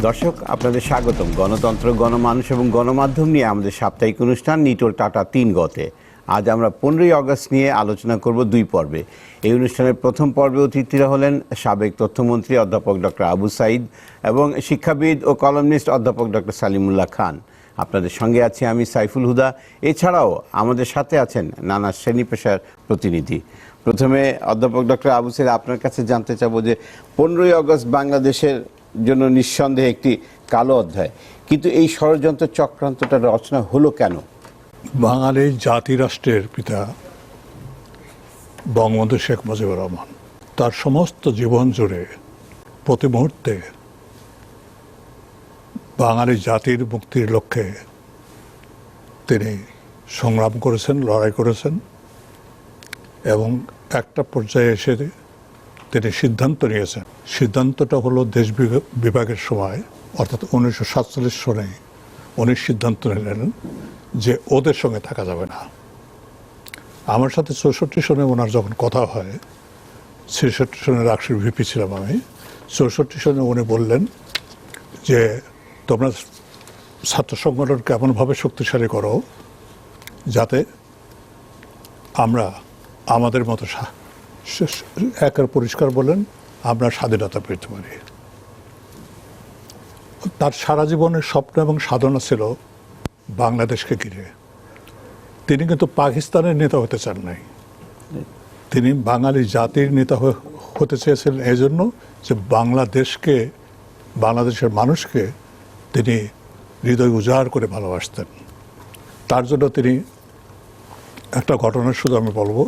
দর্শক, আপনাদের স্বাগতম গণতন্ত্র, গণমানুষ এবং গণমাধ্যম নিয়ে আমাদের সাপ্তাহিক অনুষ্ঠান নিটোল টাটা ৩ গতে। আজ আমরা 15ই আগস্ট নিয়ে আলোচনা করব 2 পর্বে। এই অনুষ্ঠানের প্রথম পর্বে অতিথিরা হলেন সাবেক তথ্যমন্ত্রী অধ্যাপক ডক্টর আবু সাঈদ এবং শিক্ষাবিদ ও কলামিস্ট অধ্যাপক ডক্টর সালিমুল্লাহ খান। আপনাদের সঙ্গে আছি আমি সাইফুল হুদা। এছাড়াও আমাদের সাথে আছেন নানা শ্রেণী পেশার প্রতিনিধি। প্রথমে অধ্যাপক ডক্টর আবু সাঈদ, আপনার কাছে জানতে চাবো যে 15ই আগস্ট বাংলাদেশের জন্য নিঃসন্দেহে একটি কালো অধ্যায়, কিন্তু এই ষড়যন্ত্র চক্রান্তটা রচনা হলো কেন? বাঙালি জাতি রাষ্ট্রের পিতা বঙ্গবন্ধু শেখ মুজিবুর রহমান তার সমস্ত জীবন জুড়ে প্রতি মুহূর্তে বাঙালি জাতির মুক্তির লক্ষ্যে তিনি সংগ্রাম করেছেন, লড়াই করেছেন এবং একটা পর্যায়ে এসে তিনি সিদ্ধান্ত নিয়েছেন। সিদ্ধান্তটা হলো দেশ বিভাগের সময়, অর্থাৎ 1947 সনে উনি সিদ্ধান্ত নিলেন যে ওদের সঙ্গে থাকা যাবে না। আমার সাথে 64 সনে ওনার যখন কথা হয়, 66 সনে রাকসুর ভিপি ছিলাম আমি, 64 সনে উনি বললেন যে তোমরা ছাত্র সংগঠনকে এমনভাবে শক্তিশালী করো যাতে আমরা আমাদের মতো একের পরিষ্কার বলেন আমরা স্বাধীনতা পেতে পারি। তার সারা জীবনের স্বপ্ন এবং সাধনা ছিল বাংলাদেশকে ঘিরে। তিনি কিন্তু পাকিস্তানের নেতা হতে চান নাই, তিনি বাঙালি জাতির নেতা হতে চেয়েছিলেন এই জন্য যে বাংলাদেশের মানুষকে তিনি হৃদয় উজাড় করে ভালোবাসতেন। তার জন্য তিনি একটা ঘটনা শুধু আমি বলবো,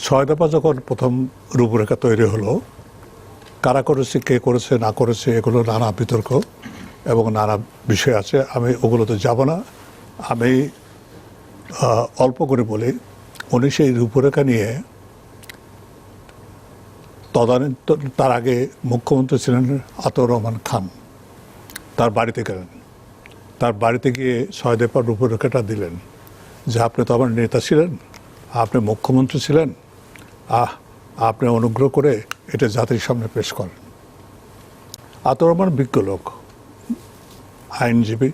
6 দফা যখন প্রথম রূপরেখা তৈরি হলো, কারা করেছে, কে করেছে না করেছে, এগুলো নানা বিতর্ক এবং নানা বিষয় আছে, আমি ওগুলোতে যাব না। আমি অল্প করে বলি, উনি সেই রূপরেখা নিয়ে তার আগে মুখ্যমন্ত্রী ছিলেন আতাউর রহমান খান, তার বাড়িতে গেলেন। তার বাড়িতে গিয়ে 6 দফার রূপরেখাটা দিলেন যে আপনি তো আমার নেতা ছিলেন, আপনি মুখ্যমন্ত্রী ছিলেন, আপনি অনুগ্রহ করে এটা জাতির সামনে পেশ করেন। আতাউর রহমান বিজ্ঞ লোক, আইনজীবী,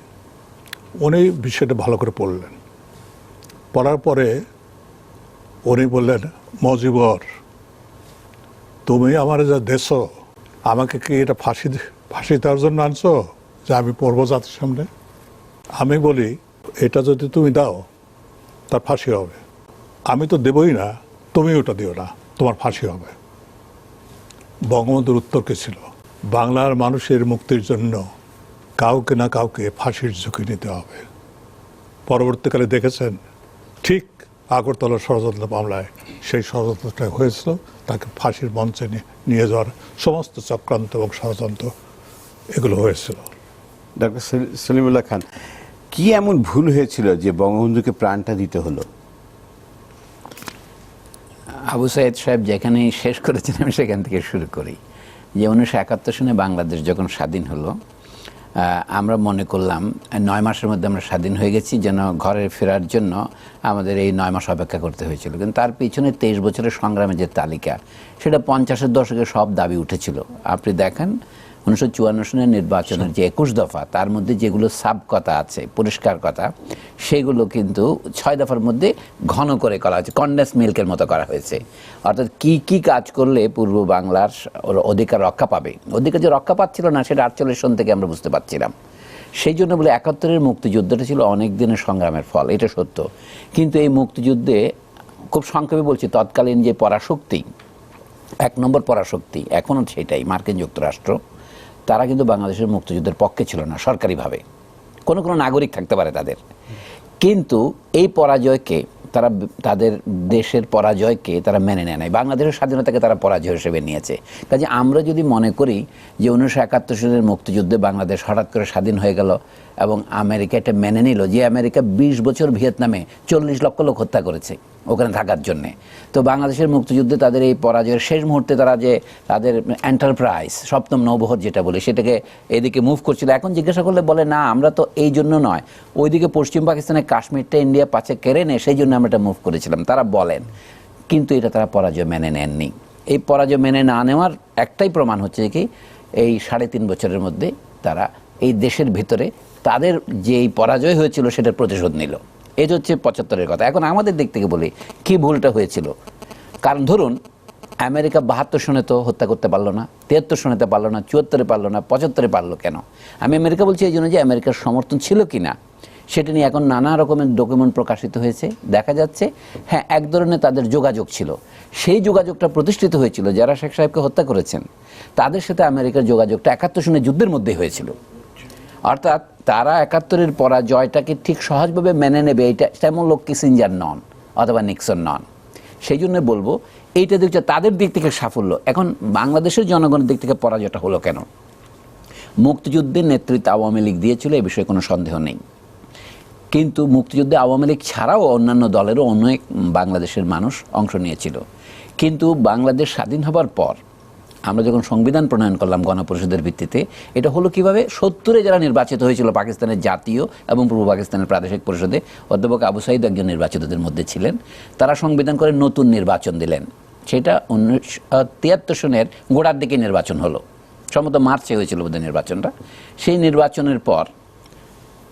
উনি বিষয়টা ভালো করে পড়লেন। পড়ার পরে উনি বললেন, মজিবর, তুমি আমার যা দেশ, আমাকে কি এটা ফাঁসি দেওয়ার জন্য আনছো যে আমি পড়বো জাতির সামনে? আমি বলি, এটা যদি তুমি দাও তার ফাঁসি হবে। আমি তো দেবই না, তুমি ওটা দিও না, তোমার ফাঁসি হবে। বঙ্গবন্ধুর উত্তর কি ছিল? বাংলার মানুষের মুক্তির জন্য কাউকে না কাউকে ফাঁসির ঝুঁকি নিতে হবে। পরবর্তীকালে দেখেছেন ঠিক আগরতলা ষড়যন্ত্র মামলায় সেই ষড়যন্ত্রটা হয়েছিল, তাকে ফাঁসির মঞ্চে নিয়ে যাওয়ার সমস্ত চক্রান্ত এবং ষড়যন্ত্র এগুলো হয়েছিল। ডক্টর সালিমুল্লাহ খান, কি এমন ভুল হয়েছিল যে বঙ্গবন্ধুকে প্রাণটা দিতে হলো? আবু সাঈদ সাহেব যেখানে শেষ করেছেন আমি সেখান থেকে শুরু করি। যে 1971 সনে বাংলাদেশ যখন স্বাধীন হলো, আমরা মনে করলাম 9 মাসের মধ্যে আমরা স্বাধীন হয়ে গেছি, যেন ঘরে ফেরার জন্য আমাদের এই 9 মাস অপেক্ষা করতে হয়েছিল। কিন্তু তার পিছনে 23 বছরের সংগ্রামের যে তালিকা, সেটা 50-এর দশকে সব দাবি উঠেছিল। আপনি দেখেন 1954 সনের নির্বাচনের যে 21 দফা, তার মধ্যে যেগুলো সাব কথা আছে, পরিষ্কার কথা, সেগুলো কিন্তু 6 দফার মধ্যে ঘন করে করা হয়েছে, কন্ডেন্স মিল্কের মতো করা হয়েছে। অর্থাৎ কি কি কাজ করলে পূর্ব বাংলার অধিকার রক্ষা পাবে। অধিকার যে রক্ষা পাচ্ছিল না সেটা 48 সন থেকে আমরা বুঝতে পারছিলাম। সেই জন্য বলে 71-এর মুক্তিযুদ্ধটা ছিল অনেক দিনের সংগ্রামের ফল, এটা সত্য। কিন্তু এই মুক্তিযুদ্ধে খুব সংক্ষেপে বলছি, তৎকালীন যে পরাশক্তি, 1 নম্বর পরাশক্তি, এখনও সেটাই মার্কিন যুক্তরাষ্ট্র, তারা কিন্তু বাংলাদেশের মুক্তিযুদ্ধের পক্ষে ছিল না সরকারিভাবে। কোনো নাগরিক থাকতে পারে তাদের, কিন্তু এই পরাজয়কে তারা, তাদের দেশের পরাজয়কে তারা মেনে নেয় নাই, বাংলাদেশের স্বাধীনতাকে তারা পরাজয় হিসেবে নিয়েছে। কাজে আমরা যদি মনে করি যে 1971 সালের মুক্তিযুদ্ধে বাংলাদেশ হঠাৎ করে স্বাধীন হয়ে গেল এবং আমেরিকা এটা মেনে নিল, যে আমেরিকা 20 বছর ভিয়েতনামে 40 লক্ষ লোক হত্যা করেছে ওখানে থাকার জন্যে, তো বাংলাদেশের মুক্তিযুদ্ধে তাদের এই পরাজয়ের শেষ মুহূর্তে তারা যে তাদের এন্টারপ্রাইজ, 7ম নৌবহর যেটা বলে, সেটাকে এদিকে মুভ করছিল। এখন জিজ্ঞাসা করলে বলে না, আমরা তো এই জন্য নয়, ওইদিকে পশ্চিম পাকিস্তানের কাশ্মীরটা ইন্ডিয়া পাশে কেড়ে নেয়, সেই জন্য আমরা এটা মুভ করেছিলাম, তারা বলেন। কিন্তু এটা তারা পরাজয় মেনে নেননি। এই পরাজয় মেনে না নেওয়ার একটাই প্রমাণ হচ্ছে কি, এই 3.5 বছরের মধ্যে তারা এই দেশের ভিতরে তাদের যে এই পরাজয় হয়েছিল সেটার প্রতিশোধ নিল। এটা হচ্ছে 75-এর কথা। এখন আমাদের দিক থেকে বলি কি ভুলটা হয়েছিল। কারণ ধরুন আমেরিকা 72 সনে তো হত্যা করতে পারলো না, 73 সনেতে পারলো না, 74-এ পারলো না, 75-এ পারলো কেন? আমি আমেরিকা বলছি এই জন্য যে আমেরিকার সমর্থন ছিল কিনা সেটা নিয়ে এখন নানা রকমের ডকুমেন্ট প্রকাশিত হয়েছে। দেখা যাচ্ছে হ্যাঁ এক ধরনের তাদের যোগাযোগ ছিল, সেই যোগাযোগটা প্রতিষ্ঠিত হয়েছিল যারা শেখ সাহেবকে হত্যা করেছেন তাদের সাথে আমেরিকার যোগাযোগটা 71 সনের যুদ্ধের মধ্যে হয়েছিল। অর্থাৎ তারা 71-এর পরাজয়টাকে ঠিক সহজভাবে মেনে নেবে এটা তেমন লোক কিসিঞ্জার নন অথবা নিক্সন নন। সেই জন্য বলবো এইটা দেখছে তাদের দিক থেকে সাফল্য। এখন বাংলাদেশের জনগণের দিক থেকে পরাজয়টা হলো কেন? মুক্তিযুদ্ধের নেতৃত্ব আওয়ামী লীগ দিয়েছিল, এ বিষয়ে কোনো সন্দেহ নেই। কিন্তু মুক্তিযুদ্ধে আওয়ামী লীগ ছাড়াও অন্যান্য দলেরও অনেক বাংলাদেশের মানুষ অংশ নিয়েছিল। কিন্তু বাংলাদেশ স্বাধীন হবার পর আমরা যখন সংবিধান প্রণয়ন করলাম গণপরিষদের ভিত্তিতে, এটা হলো কিভাবে 70-এ যারা নির্বাচিত হয়েছিল পাকিস্তানের জাতীয় এবং পূর্ব পাকিস্তানের প্রাদেশিক পরিষদে, অধ্যাপক আবু সাঈদ একজন নির্বাচিতদের মধ্যে ছিলেন, তারা সংবিধান করে নতুন নির্বাচন দিলেন। সেটা 1973 সনের গোড়ার দিকে নির্বাচন হলো, সম্ভবত মার্চে হয়েছিল বোধহয় নির্বাচনটা। সেই নির্বাচনের পর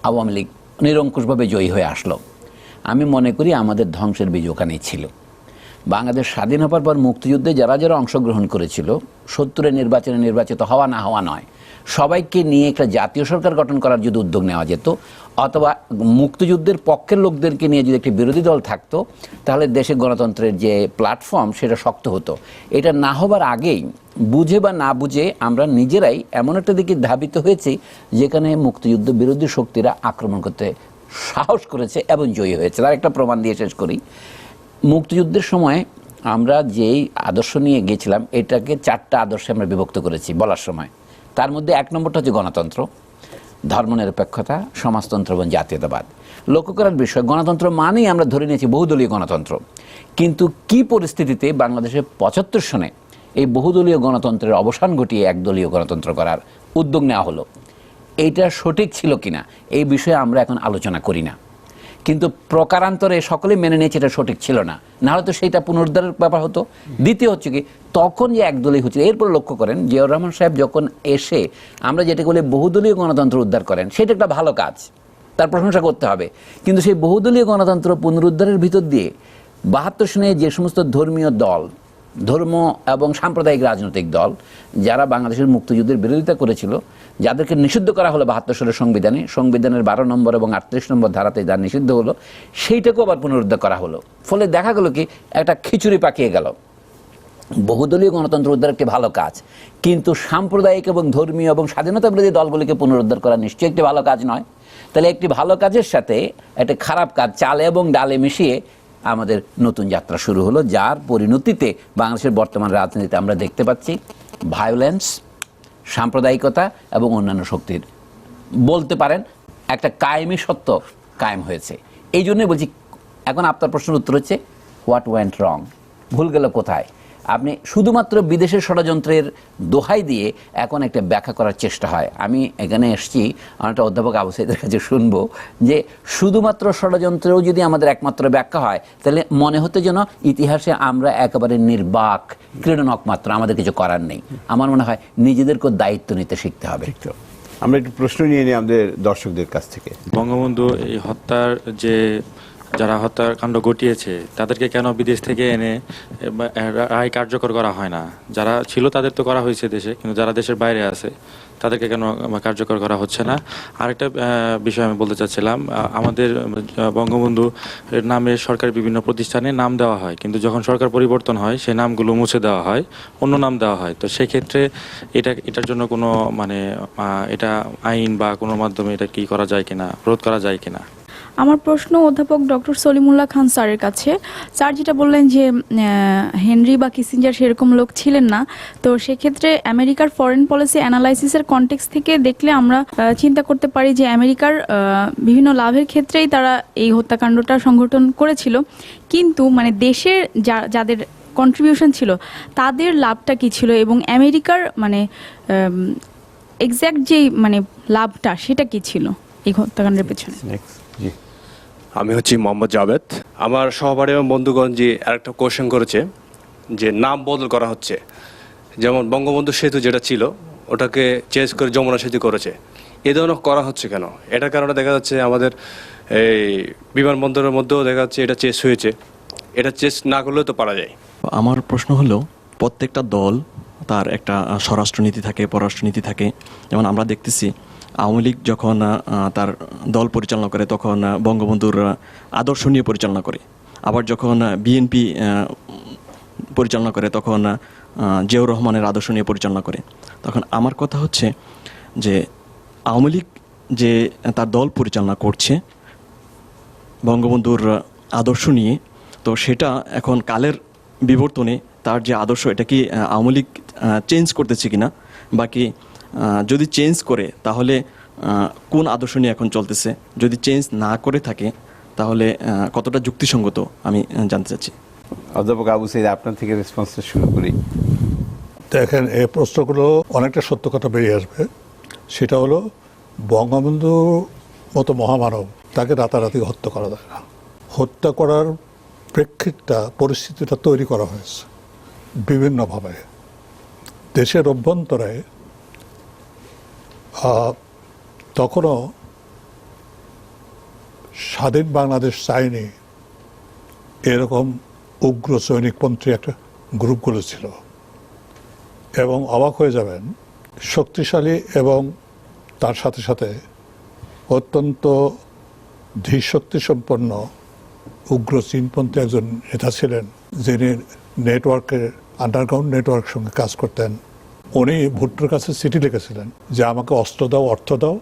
আওয়ামী লীগ নিরঙ্কুশভাবে জয়ী হয়ে আসলো। আমি মনে করি আমাদের ধ্বংসের বীজ ওখানেই ছিল। বাংলাদেশ স্বাধীন হওয়ার পর মুক্তিযুদ্ধে যারা যারা অংশগ্রহণ করেছিল 70-এর নির্বাচনে নির্বাচিত হওয়া না হওয়া নয়, সবাইকে নিয়ে একটা জাতীয় সরকার গঠন করার যদি উদ্যোগ নেওয়া যেত অথবা মুক্তিযুদ্ধের পক্ষের লোকদেরকে নিয়ে যদি একটি বিরোধী দল থাকতো তাহলে দেশে গণতন্ত্রের যে প্ল্যাটফর্ম সেটা শক্ত হতো। এটা না হবার আগেই বুঝে বা না বুঝে আমরা নিজেরাই এমন একটা দিকে ধাবিত হয়েছি যেখানে মুক্তিযুদ্ধ বিরোধী শক্তিরা আক্রমণ করতে সাহস করেছে এবং জয়ী হয়েছে। তার একটা প্রমাণ দিয়ে শেষ করি। মুক্তিযুদ্ধের সময় আমরা যেই আদর্শ নিয়ে গিয়েছিলাম এটাকে 4টা আদর্শে আমরা বিভক্ত করেছি বলার সময়। তার মধ্যে 1 নম্বরটা হচ্ছে গণতন্ত্র, ধর্মনিরপেক্ষতা, সমাজতন্ত্র এবং জাতীয়তাবাদ। লক্ষ্য করার বিষয় গণতন্ত্র মানেই আমরা ধরে নিয়েছি বহুদলীয় গণতন্ত্র। কিন্তু কি পরিস্থিতিতে বাংলাদেশে 75 সনে এই বহুদলীয় গণতন্ত্রের অবসান ঘটিয়ে একদলীয় গণতন্ত্র করার উদ্যোগ নেওয়া হলো, এইটা সঠিক ছিল কিনা এই বিষয়ে আমরা এখন আলোচনা করি না। কিন্তু প্রকারান্তরে সকলে মেনে নিয়েছে এটা সঠিক ছিল না, নাহলে তো সেইটা পুনরুদ্ধারের ব্যাপার হতো। দ্বিতীয় হচ্ছে কি তখন যে একদলীয় হচ্ছিল, এরপর লক্ষ্য করেন জিয়াউর রহমান সাহেব যখন এসে আমরা যেটা বলি বহুদলীয় গণতন্ত্র উদ্ধার করেন, সেটা একটা ভালো কাজ, তার প্রশংসা করতে হবে। কিন্তু সেই বহুদলীয় গণতন্ত্র পুনরুদ্ধারের ভিতর দিয়ে 72 সনে যে সমস্ত ধর্মীয় দল, ধর্ম এবং সাম্প্রদায়িক রাজনৈতিক দল যারা বাংলাদেশের মুক্তিযুদ্ধের বিরোধিতা করেছিল, যাদেরকে নিষিদ্ধ করা হলো 72 সালের সংবিধানের 12 নম্বর এবং 38 নম্বর ধারাতে যা নিষিদ্ধ হলো সেইটাকেও আবার পুনরুদ্ধার করা হলো। ফলে দেখা গেল কি একটা খিচুড়ি পাকিয়ে গেল। বহুদলীয় গণতন্ত্র উদ্ধার একটি ভালো কাজ, কিন্তু সাম্প্রদায়িক এবং ধর্মীয় এবং স্বাধীনতা বিরোধী দলগুলিকে পুনরুদ্ধার করা নিশ্চয়ই একটি ভালো কাজ নয়। তাহলে একটি ভালো কাজের সাথে একটা খারাপ কাজ চালে এবং ডালে মিশিয়ে আমাদের নতুন যাত্রা শুরু হলো, যার পরিণতিতে বাংলাদেশের বর্তমান রাজনীতিতে আমরা দেখতে পাচ্ছি ভায়োলেন্স, সাম্প্রদায়িকতা এবং অন্যান্য শক্তির বলতে পারেন একটা কায়েমি সত্য কায়েম হয়েছে। এই জন্যই বলছি এখন আপনার প্রশ্নের উত্তর হচ্ছে হোয়াট ওয়েন্ট রং, ভুল গেল কোথায়। আপনি শুধুমাত্র বিদেশের ষড়যন্ত্রের দোহাই দিয়ে এখন একটা ব্যাখ্যা করার চেষ্টা হয়। আমি এখানে এসেছি অনেকটা অধ্যাপক আবু সাঈদের কাছে শুনবো যে শুধুমাত্র ষড়যন্ত্রেও যদি আমাদের একমাত্র ব্যাখ্যা হয় তাহলে মনে হতে যেন ইতিহাসে আমরা একেবারে নির্বাক ক্রীড়নক মাত্র, আমাদের কিছু করার নেই। আমার মনে হয় নিজেদেরকেও দায়িত্ব নিতে শিখতে হবে। আমরা একটু প্রশ্ন নিয়ে নিই আমাদের দর্শকদের কাছ থেকে। বঙ্গবন্ধু এই হত্যার যে যারা হত্যাকাণ্ড ঘটিয়েছে তাদেরকে কেন বিদেশ থেকে এনে রায় কার্যকর করা হয় না? যারা ছিল তাদের তো করা হয়েছে দেশে, কিন্তু যারা দেশের বাইরে আছে তাদেরকে কেন কার্যকর করা হচ্ছে না? আরেকটা বিষয় আমি বলতে চাচ্ছিলাম, আমাদের বঙ্গবন্ধু নামে সরকারি বিভিন্ন প্রতিষ্ঠানে নাম দেওয়া হয়, কিন্তু যখন সরকার পরিবর্তন হয় সেই নামগুলো মুছে দেওয়া হয়, অন্য নাম দেওয়া হয়। তো সেক্ষেত্রে এটার জন্য কোনো এটা আইন বা কোনো মাধ্যমে এটা কি করা যায় কিনা, রোধ করা যায় কিনা? আমার প্রশ্ন অধ্যাপক ডক্টর সলিমুল্লাহ খান স্যারের কাছে। স্যার যেটা বললেন যে হেনরি বা কিসিঞ্জার সেরকম লোক ছিলেন না, তো সেক্ষেত্রে আমেরিকার ফরেন পলিসি অ্যানালাইসিসের কনটেক্সট থেকে দেখলে আমরা চিন্তা করতে পারি যে আমেরিকার বিভিন্ন লাভের ক্ষেত্রেই তারা এই হত্যাকাণ্ডটা সংগঠন করেছিল, কিন্তু মানে দেশের যাদের কন্ট্রিবিউশন ছিল তাদের লাভটা কী ছিল এবং আমেরিকার মানে এক্স্যাক্ট যেই মানে লাভটা সেটা কী ছিল এই হত্যাকাণ্ডের পেছনে? আমি হচ্ছি মোহাম্মদ জাভেদ। আমার সহপাঠী এবং বন্ধুগণ যে আরেকটা কোয়েশ্চেন করেছে যে নাম বদল করা হচ্ছে, যেমন বঙ্গবন্ধু সেতু যেটা ছিল ওটাকে চেঞ্জ করে যমুনা সেতু করেছে। এ ধরনের করা হচ্ছে কেন? এটার কারণে দেখা যাচ্ছে আমাদের এই বিমানবন্দরের মধ্যেও দেখা যাচ্ছে এটা চেঞ্জ হয়েছে। এটা চেঞ্জ না করলেও তো পারা যায়। আমার প্রশ্ন হলো, প্রত্যেকটা দল তার একটা স্বরাষ্ট্রনীতি থাকে, পররাষ্ট্রনীতি থাকে। যেমন আমরা দেখতেছি আওয়ামী লীগ যখন তার দল পরিচালনা করে তখন বঙ্গবন্ধুর আদর্শ নিয়ে পরিচালনা করে, আবার যখন বিএনপি পরিচালনা করে তখন জিয়াউর রহমানের আদর্শ নিয়ে পরিচালনা করে। তখন আমার কথা হচ্ছে যে আওয়ামী লীগ যে তার দল পরিচালনা করছে বঙ্গবন্ধুর আদর্শ নিয়ে, তো সেটা এখন কালের বিবর্তনে তার যে আদর্শ এটা কি আওয়ামী লীগ চেঞ্জ করতেছে কিনা, বাকি যদি চেঞ্জ করে তাহলে কোন আদর্শ নিয়ে এখন চলতেছে, যদি চেঞ্জ না করে থাকে তাহলে কতটা যুক্তিসঙ্গত আমি জানতে চাচ্ছি। অধ্যাপক আবু সাঈদ, আপনার থেকে রেসপন্সটা শুরু করি। দেখেন, এই প্রশ্নগুলো অনেকটা সত্য কথা বেরিয়ে আসবে। সেটা হলো, বঙ্গবন্ধুর মতো মহামানব তাকে রাতারাতি হত্যা করা যায় না। হত্যা করার প্রেক্ষিতটা, পরিস্থিতিটা তৈরি করা হয়েছে বিভিন্নভাবে। দেশের অভ্যন্তরে তখনও স্বাধীন বাংলাদেশ চায়নি এরকম উগ্র সৈনিকপন্থী একটা গ্রুপগুলো ছিল। এবং অবাক হয়ে যাবেন, শক্তিশালী এবং তার সাথে সাথে অত্যন্ত ধীশক্তিসম্পন্ন উগ্র চীনপন্থী একজন নেতা ছিলেন, যিনি নেটওয়ার্কের আন্ডারগ্রাউন্ড নেটওয়ার্ক সঙ্গে কাজ করতেন। উনি ভুট্টোর কাছে চিঠি লিখেছিলেন যে আমাকে অস্ত্র দাও, অর্থ দাও,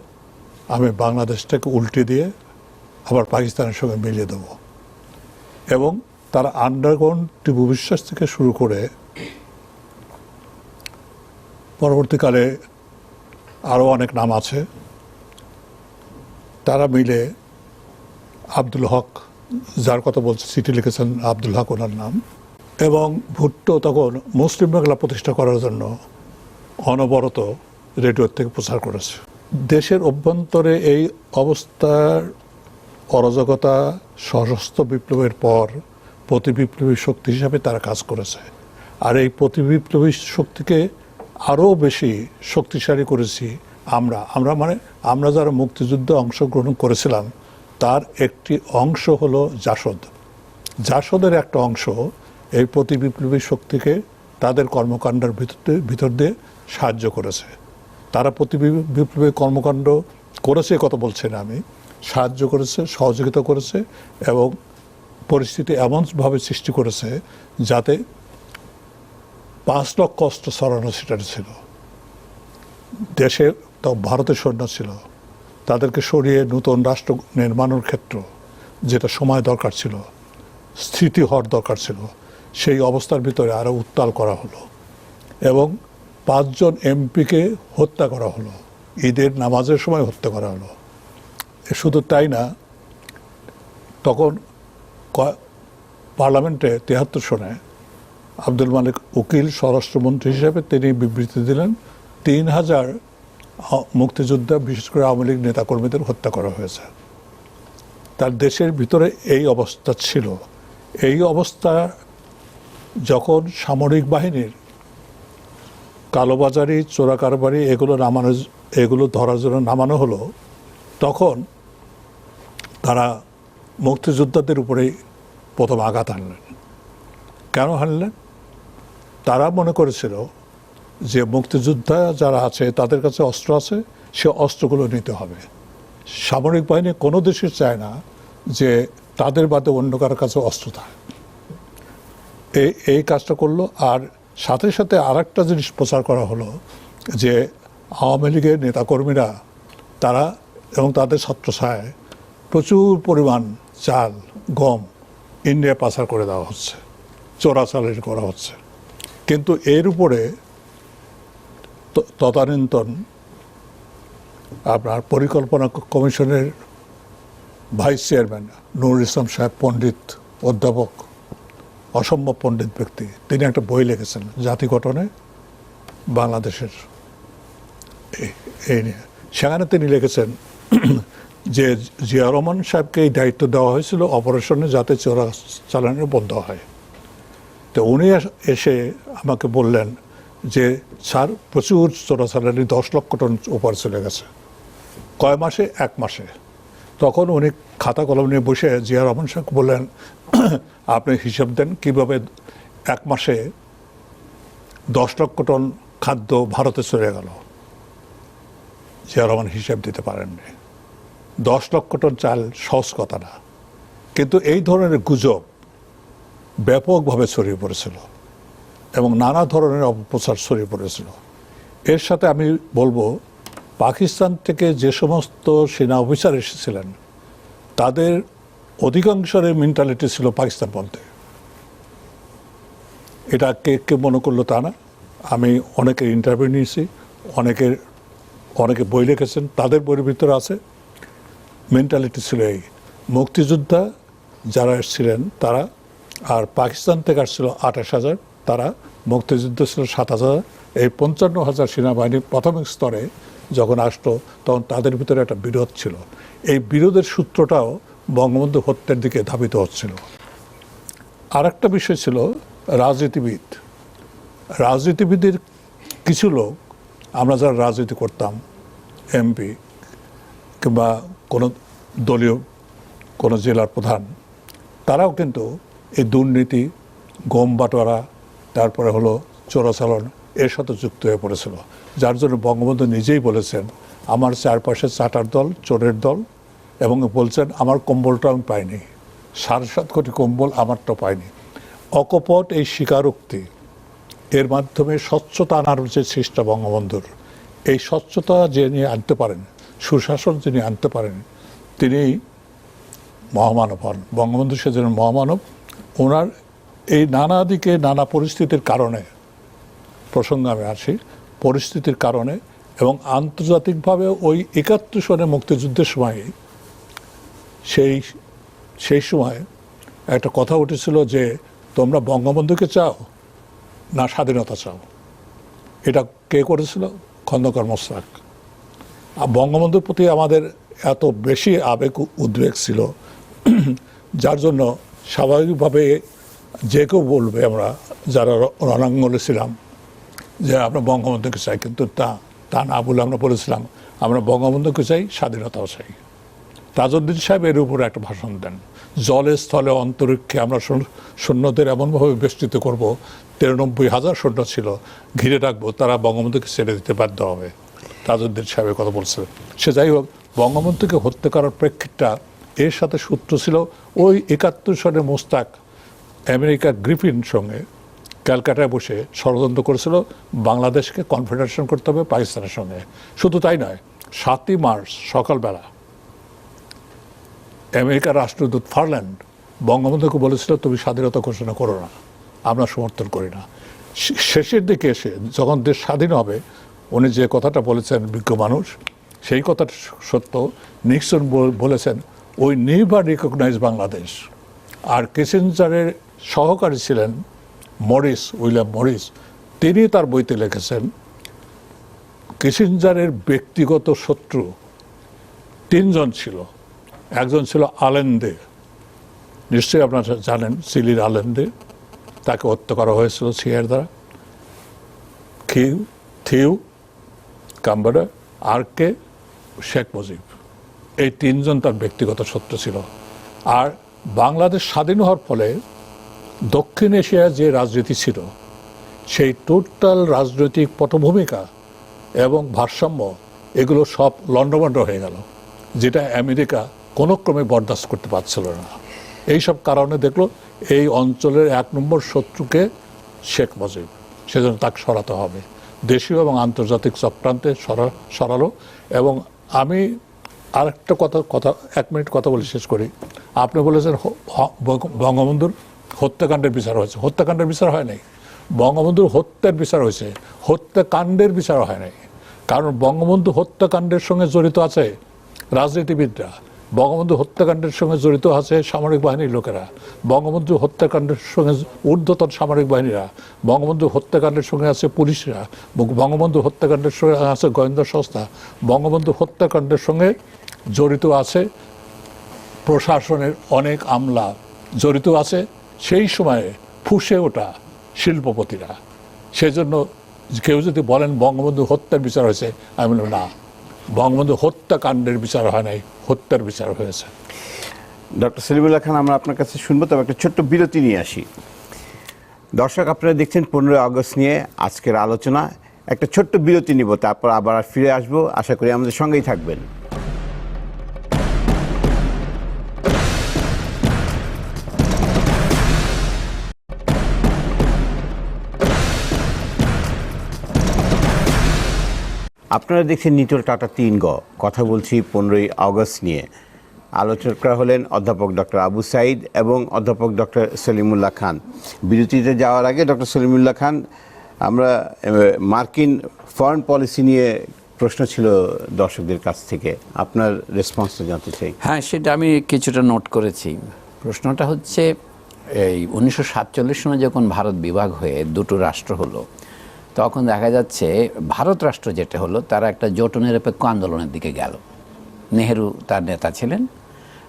আমি বাংলাদেশটাকে উল্টে দিয়ে আবার পাকিস্তানের সঙ্গে মিলিয়ে দেব। এবং তারা আন্ডারগ্রাউন্ড টিপু বিশ্বাস থেকে শুরু করে পরবর্তীকালে আরও অনেক নাম আছে, তারা মিলে আব্দুল হক, যার কথা বলছে চিঠি লিখেছেন আব্দুল হক ওনার নাম, এবং ভুট্টো তখন মুসলিম বাংলা প্রতিষ্ঠা করার জন্য অনবরত রেডিওর থেকে প্রচার করেছে। দেশের অভ্যন্তরে এই অবস্থার অরাজকতা, সশস্ত্র বিপ্লবের পর প্রতিবিপ্লবী শক্তি হিসাবে তারা কাজ করেছে। আর এই প্রতিবিপ্লবী শক্তিকে আরও বেশি শক্তিশালী করেছি আমরা যারা মুক্তিযুদ্ধে অংশগ্রহণ করেছিলাম তার একটি অংশ হলো জাসদ। জাসদের একটা অংশ এই প্রতিবিপ্লবী শক্তিকে তাদের কর্মকাণ্ডের ভিতর দিয়ে সাহায্য করেছে। তারা প্রতিবিপ্লবী কর্মকাণ্ড করেছে কথা বলছি না আমি, সাহায্য করেছে, সহযোগিতা করেছে এবং পরিস্থিতি এমনভাবে সৃষ্টি করেছে যাতে 5 লক্ষ অস্ত্র ছড়ানো সেটা ছিল। দেশে তো ভারতের সৈন্য ছিল, তাদেরকে সরিয়ে নতুন রাষ্ট্র নির্মাণের ক্ষেত্র যেটা সময় দরকার ছিল, স্থিতি হওয়ার দরকার ছিল, সেই অবস্থার ভিতরে আরও উত্তাল করা হলো এবং 5 জন এমপিকে হত্যা করা হলো, ঈদের নামাজের সময় হত্যা করা হলো। শুধু তাই না, তখন পার্লামেন্টে 73 সনে আব্দুল মালিক উকিল স্বরাষ্ট্রমন্ত্রী হিসেবে তিনি বিবৃতি দিলেন 3000 মুক্তিযোদ্ধা, বিশেষ করে আওয়ামী লীগ নেতাকর্মীদের হত্যা করা হয়েছে। তার দেশের ভিতরে এই অবস্থা ছিল। এই অবস্থা যখন সামরিক বাহিনীর কালোবাজারি, চোরাকারবারি এগুলো ধরার জন্য নামানো হলো, তখন তারা মুক্তিযোদ্ধাদের উপরেই প্রথম আঘাত হানলেন। কেন হানলেন? তারা মনে করেছিল যে মুক্তিযোদ্ধা যারা আছে তাদের কাছে অস্ত্র আছে, সে অস্ত্রগুলো নিতে হবে। সামরিক বাহিনী কোনো দেশে চায় না যে তাদের বাদে অন্য কারোর কাছে অস্ত্র থাকে। এই কাজটা করলো। আর সাথে সাথে আরেকটা জিনিস প্রচার করা হলো যে আওয়ামী লীগের নেতাকর্মীরা তারা এবং তাদের ছত্রছায়ায় প্রচুর পরিমাণ চাল, গম ইন্ডিয়া পাচার করে দেওয়া হচ্ছে, চোরাচালানি করা হচ্ছে। কিন্তু এর উপরে তদানীন্তন আপনার পরিকল্পনা কমিশনের ভাইস চেয়ারম্যান নুরুল ইসলাম সাহেব, পণ্ডিত, অধ্যাপক, অসম্ভব পণ্ডিত ব্যক্তি, তিনি একটা বই লিখেছেন জাতি গঠনে বাংলাদেশের এই নিয়ে। সেখানে তিনি লিখেছেন যে জিয়া রহমান সাহেবকে এই দায়িত্ব দেওয়া হয়েছিল অপারেশনে যাতে চোরাচালানি বন্ধ হয়। তো উনি এসে আমাকে বললেন যে স্যার প্রচুর চোরাচালানি 10 লক্ষ টন উপর চলে গেছে। কয় মাসে? 1 মাসে। তখন উনি খাতা কলম নিয়ে বসে জিয়া রহমান সাহেবকে বললেন, আপনি হিসাব দেন কিভাবে 1 মাসে 10 লক্ষ টন খাদ্য ভারতে চলে গেল। জিয়া রহমান হিসাব দিতে পারেননি। 10 লক্ষ টন চাল সহজ কথা না, কিন্তু এই ধরনের গুজব ব্যাপকভাবে ছড়িয়ে পড়েছিল এবং নানা ধরনের অপপ্রচার ছড়িয়ে পড়েছিল। এর সাথে আমি বলবো, পাকিস্তান থেকে যে সমস্ত সেনা অফিসার এসেছিলেন তাদের অধিকাংশের মেন্টালিটি ছিল পাকিস্তানপন্থী। এটা কে মনে করলো তা না, আমি অনেকের ইন্টারভিউ নিয়েছি, অনেকে বই লিখেছেন, তাদের বইয়ের ভিতরে আছে। মেন্টালিটি ছিল এই, মুক্তিযোদ্ধা যারা এসেছিলেন তারা, আর পাকিস্তান থেকে আসছিল 28,000, তারা, মুক্তিযুদ্ধ ছিল 7,000। এই 55,000 সেনাবাহিনী প্রাথমিক স্তরে যখন আসতো তখন তাদের ভিতরে একটা বিরোধ ছিল। এই বিরোধের সূত্রটাও বঙ্গবন্ধু হত্যার দিকে ধাবিত হচ্ছিল। আর একটা বিষয় ছিল রাজনীতিবিদের কিছু লোক, আমরা যারা রাজনীতি করতাম, এমপি কিংবা কোনো দলীয় কোনো জেলার প্রধান, তারাও কিন্তু এই দুর্নীতি, গম বাটোয়ারা, তারপরে হলো চোরাচালান, এর সাথে যুক্ত হয়ে পড়েছিল। যার জন্য বঙ্গবন্ধু নিজেই বলেছেন, আমার চারপাশে চাটার দল, চোরের দল, এবং বলছেন আমার কম্বলটা আমি পাইনি, 7.5 কোটি কম্বল আমারটা পাইনি। অকপট এই স্বীকারোক্তি, এর মাধ্যমে স্বচ্ছতা আনার যে চেষ্টা বঙ্গবন্ধুর, এই স্বচ্ছতা যিনি আনতে পারেন, সুশাসন যিনি আনতে পারেন, তিনি মহামানব হন। বঙ্গবন্ধু সেজন্য মহামানব। ওনার এই নানা দিকে নানা পরিস্থিতির কারণে, প্রসঙ্গে আমি আসি, পরিস্থিতির কারণে এবং আন্তর্জাতিকভাবে ওই 71 সনে মুক্তিযুদ্ধের সময় সেই সময় একটা কথা উঠেছিল যে তোমরা বঙ্গবন্ধুকে চাও না স্বাধীনতা চাও। এটা কে করেছিল? খন্দকার মোশতাক। বঙ্গবন্ধুর প্রতি আমাদের এত বেশি আবেগ উদ্বেগ ছিল, যার জন্য স্বাভাবিকভাবে যে কেউ বলবে, আমরা যারা রণাঙ্গনে ছিলাম, যে আমরা বঙ্গবন্ধুকে চাই, কিন্তু তা না বলে আমরা বলেছিলাম আমরা বঙ্গবন্ধুকে চাই, স্বাধীনতাও চাই। তাজউদ্দিন সাহেব এর উপরে একটা ভাষণ দেন, জলে স্থলে অন্তরিক্ষে আমরা সৈন্যদের এমনভাবে বেষ্টিত করব, 93,000 সৈন্য ছিল, ঘিরে রাখবো, তারা বঙ্গবন্ধুকে ছেড়ে দিতে বাধ্য হবে। তাজউদ্দিন সাহেবের কথা বলছে। সে যাই হোক, বঙ্গবন্ধুকে হত্যা করার প্রেক্ষিতটা, এর সাথে সূত্র ছিল ওই 71 সনে মোশতাক আমেরিকার গ্রিফিন সঙ্গে ক্যালকাটায় বসে ষড়যন্ত্র করেছিল বাংলাদেশকে কনফেডারেশন করতে হবে পাকিস্তানের সঙ্গে। শুধু তাই নয়, 7ই মার্চ সকালবেলা আমেরিকার রাষ্ট্রদূত ফারল্যান্ড বঙ্গবন্ধুকে বলেছিল, তুমি স্বাধীনতা ঘোষণা করো না, আমরা সমর্থন করি না। শেষের দিকে এসে যখন দেশ স্বাধীন হবে, উনি যে কথাটা বলেছেন, বিজ্ঞ মানুষ, সেই কথাটা সত্য। নিক্সন বলেছেন, উই নেভার রিকগনাইজ বাংলাদেশ। আর কিসিঞ্জারের সহকারী ছিলেন উইলিয়াম মরিস, তিনি তার বইতে লিখেছেন, কিসিঞ্জারের ব্যক্তিগত শত্রু 3 জন ছিল। একজন ছিল আলেন্দে, নিশ্চয়ই আপনারা জানেন, চিলির আলেন্দে, তাকে হত্যা করা হয়েছিল সিআইএর দ্বারা। থিউ কাম্বারা, আর কে, শেখ মুজিব, এই 3 জন তার ব্যক্তিগত শত্রু ছিল। আর বাংলাদেশ স্বাধীন হওয়ার ফলে দক্ষিণ এশিয়ায় যে রাজনীতি ছিল, সেই টোটাল রাজনৈতিক পটভূমিকা এবং ভারসাম্য, এগুলো সব লন্ডভন্ড হয়ে গেল, যেটা আমেরিকা কোনো ক্রমে বরদাস্ত করতে পারছিল না। এইসব কারণে দেখলো এই অঞ্চলের 1 নম্বর শত্রুকে শেখ মুজিব, সেজন্য তাকে সরাতে হবে। দেশীয় এবং আন্তর্জাতিক চক্রান্তে সরালো। এবং আমি আরেকটা কথা 1 মিনিট কথা বলে শেষ করি। আপনি বলেছেন বঙ্গবন্ধুর হত্যাকাণ্ডের বিচার হয়েছে। হত্যাকাণ্ডের বিচার হয় নাই, বঙ্গবন্ধুর হত্যার বিচার হয়েছে, হত্যাকাণ্ডের বিচার হয় নাই। কারণ বঙ্গবন্ধু হত্যাকাণ্ডের সঙ্গে জড়িত আছে রাজনীতিবিদরা, বঙ্গবন্ধু হত্যাকাণ্ডের সঙ্গে জড়িত আছে সামরিক বাহিনীর লোকেরা, বঙ্গবন্ধু হত্যাকাণ্ডের সঙ্গে ঊর্ধ্বতন সামরিক বাহিনীরা, বঙ্গবন্ধু হত্যাকাণ্ডের সঙ্গে আছে পুলিশরা, বঙ্গবন্ধু হত্যাকাণ্ডের সঙ্গে আছে গোয়েন্দা সংস্থা, বঙ্গবন্ধু হত্যাকাণ্ডের সঙ্গে জড়িত আছে প্রশাসনের অনেক আমলা, জড়িত আছে সেই সময়ে ফুঁসে ওঠা শিল্পপতিরা। সেজন্য কেউ যদি বলেন বঙ্গবন্ধু হত্যার বিচার হয়েছে, আমি বললাম না, বঙ্গবন্ধু হত্যাকাণ্ডের বিচার হয় নাই, হত্যার বিচার হয়েছে। ডক্টর সলিমুল্লাহ খান, আমরা আপনার কাছে শুনবো, তবে একটা ছোট্ট বিরতি নিয়ে আসি। দর্শক, আপনারা দেখছেন 15 আগস্ট নিয়ে আজকের আলোচনা। একটা ছোট্ট বিরতি নিব, তারপর আবার ফিরে আসবো। আশা করি আমাদের সঙ্গেই থাকবেন। আপনারা দেখছেন নিটোল টাটা 3 গ। কথা বলছি 15ই আগস্ট নিয়ে। আলোচকরা হলেন অধ্যাপক ডক্টর আবু সাঈদ এবং অধ্যাপক ডক্টর সলিমুল্লাহ খান। বিরতিতে যাওয়ার আগে ডক্টর সলিমুল্লাহ খান, আমরা মার্কিন ফরেন পলিসি নিয়ে প্রশ্ন ছিল দর্শকদের কাছ থেকে, আপনার রেসপন্সটা জানতে চাই। হ্যাঁ, সেটা আমি কিছুটা নোট করেছি। প্রশ্নটা হচ্ছে এই 1947 সনে যখন ভারত বিভাগ হয়ে দুটো রাষ্ট্র হলো, তখন দেখা যাচ্ছে ভারত রাষ্ট্র যেটা হলো তারা একটা জোট নিরপেক্ষ আন্দোলনের দিকে গেল। নেহেরু তার নেতা ছিলেন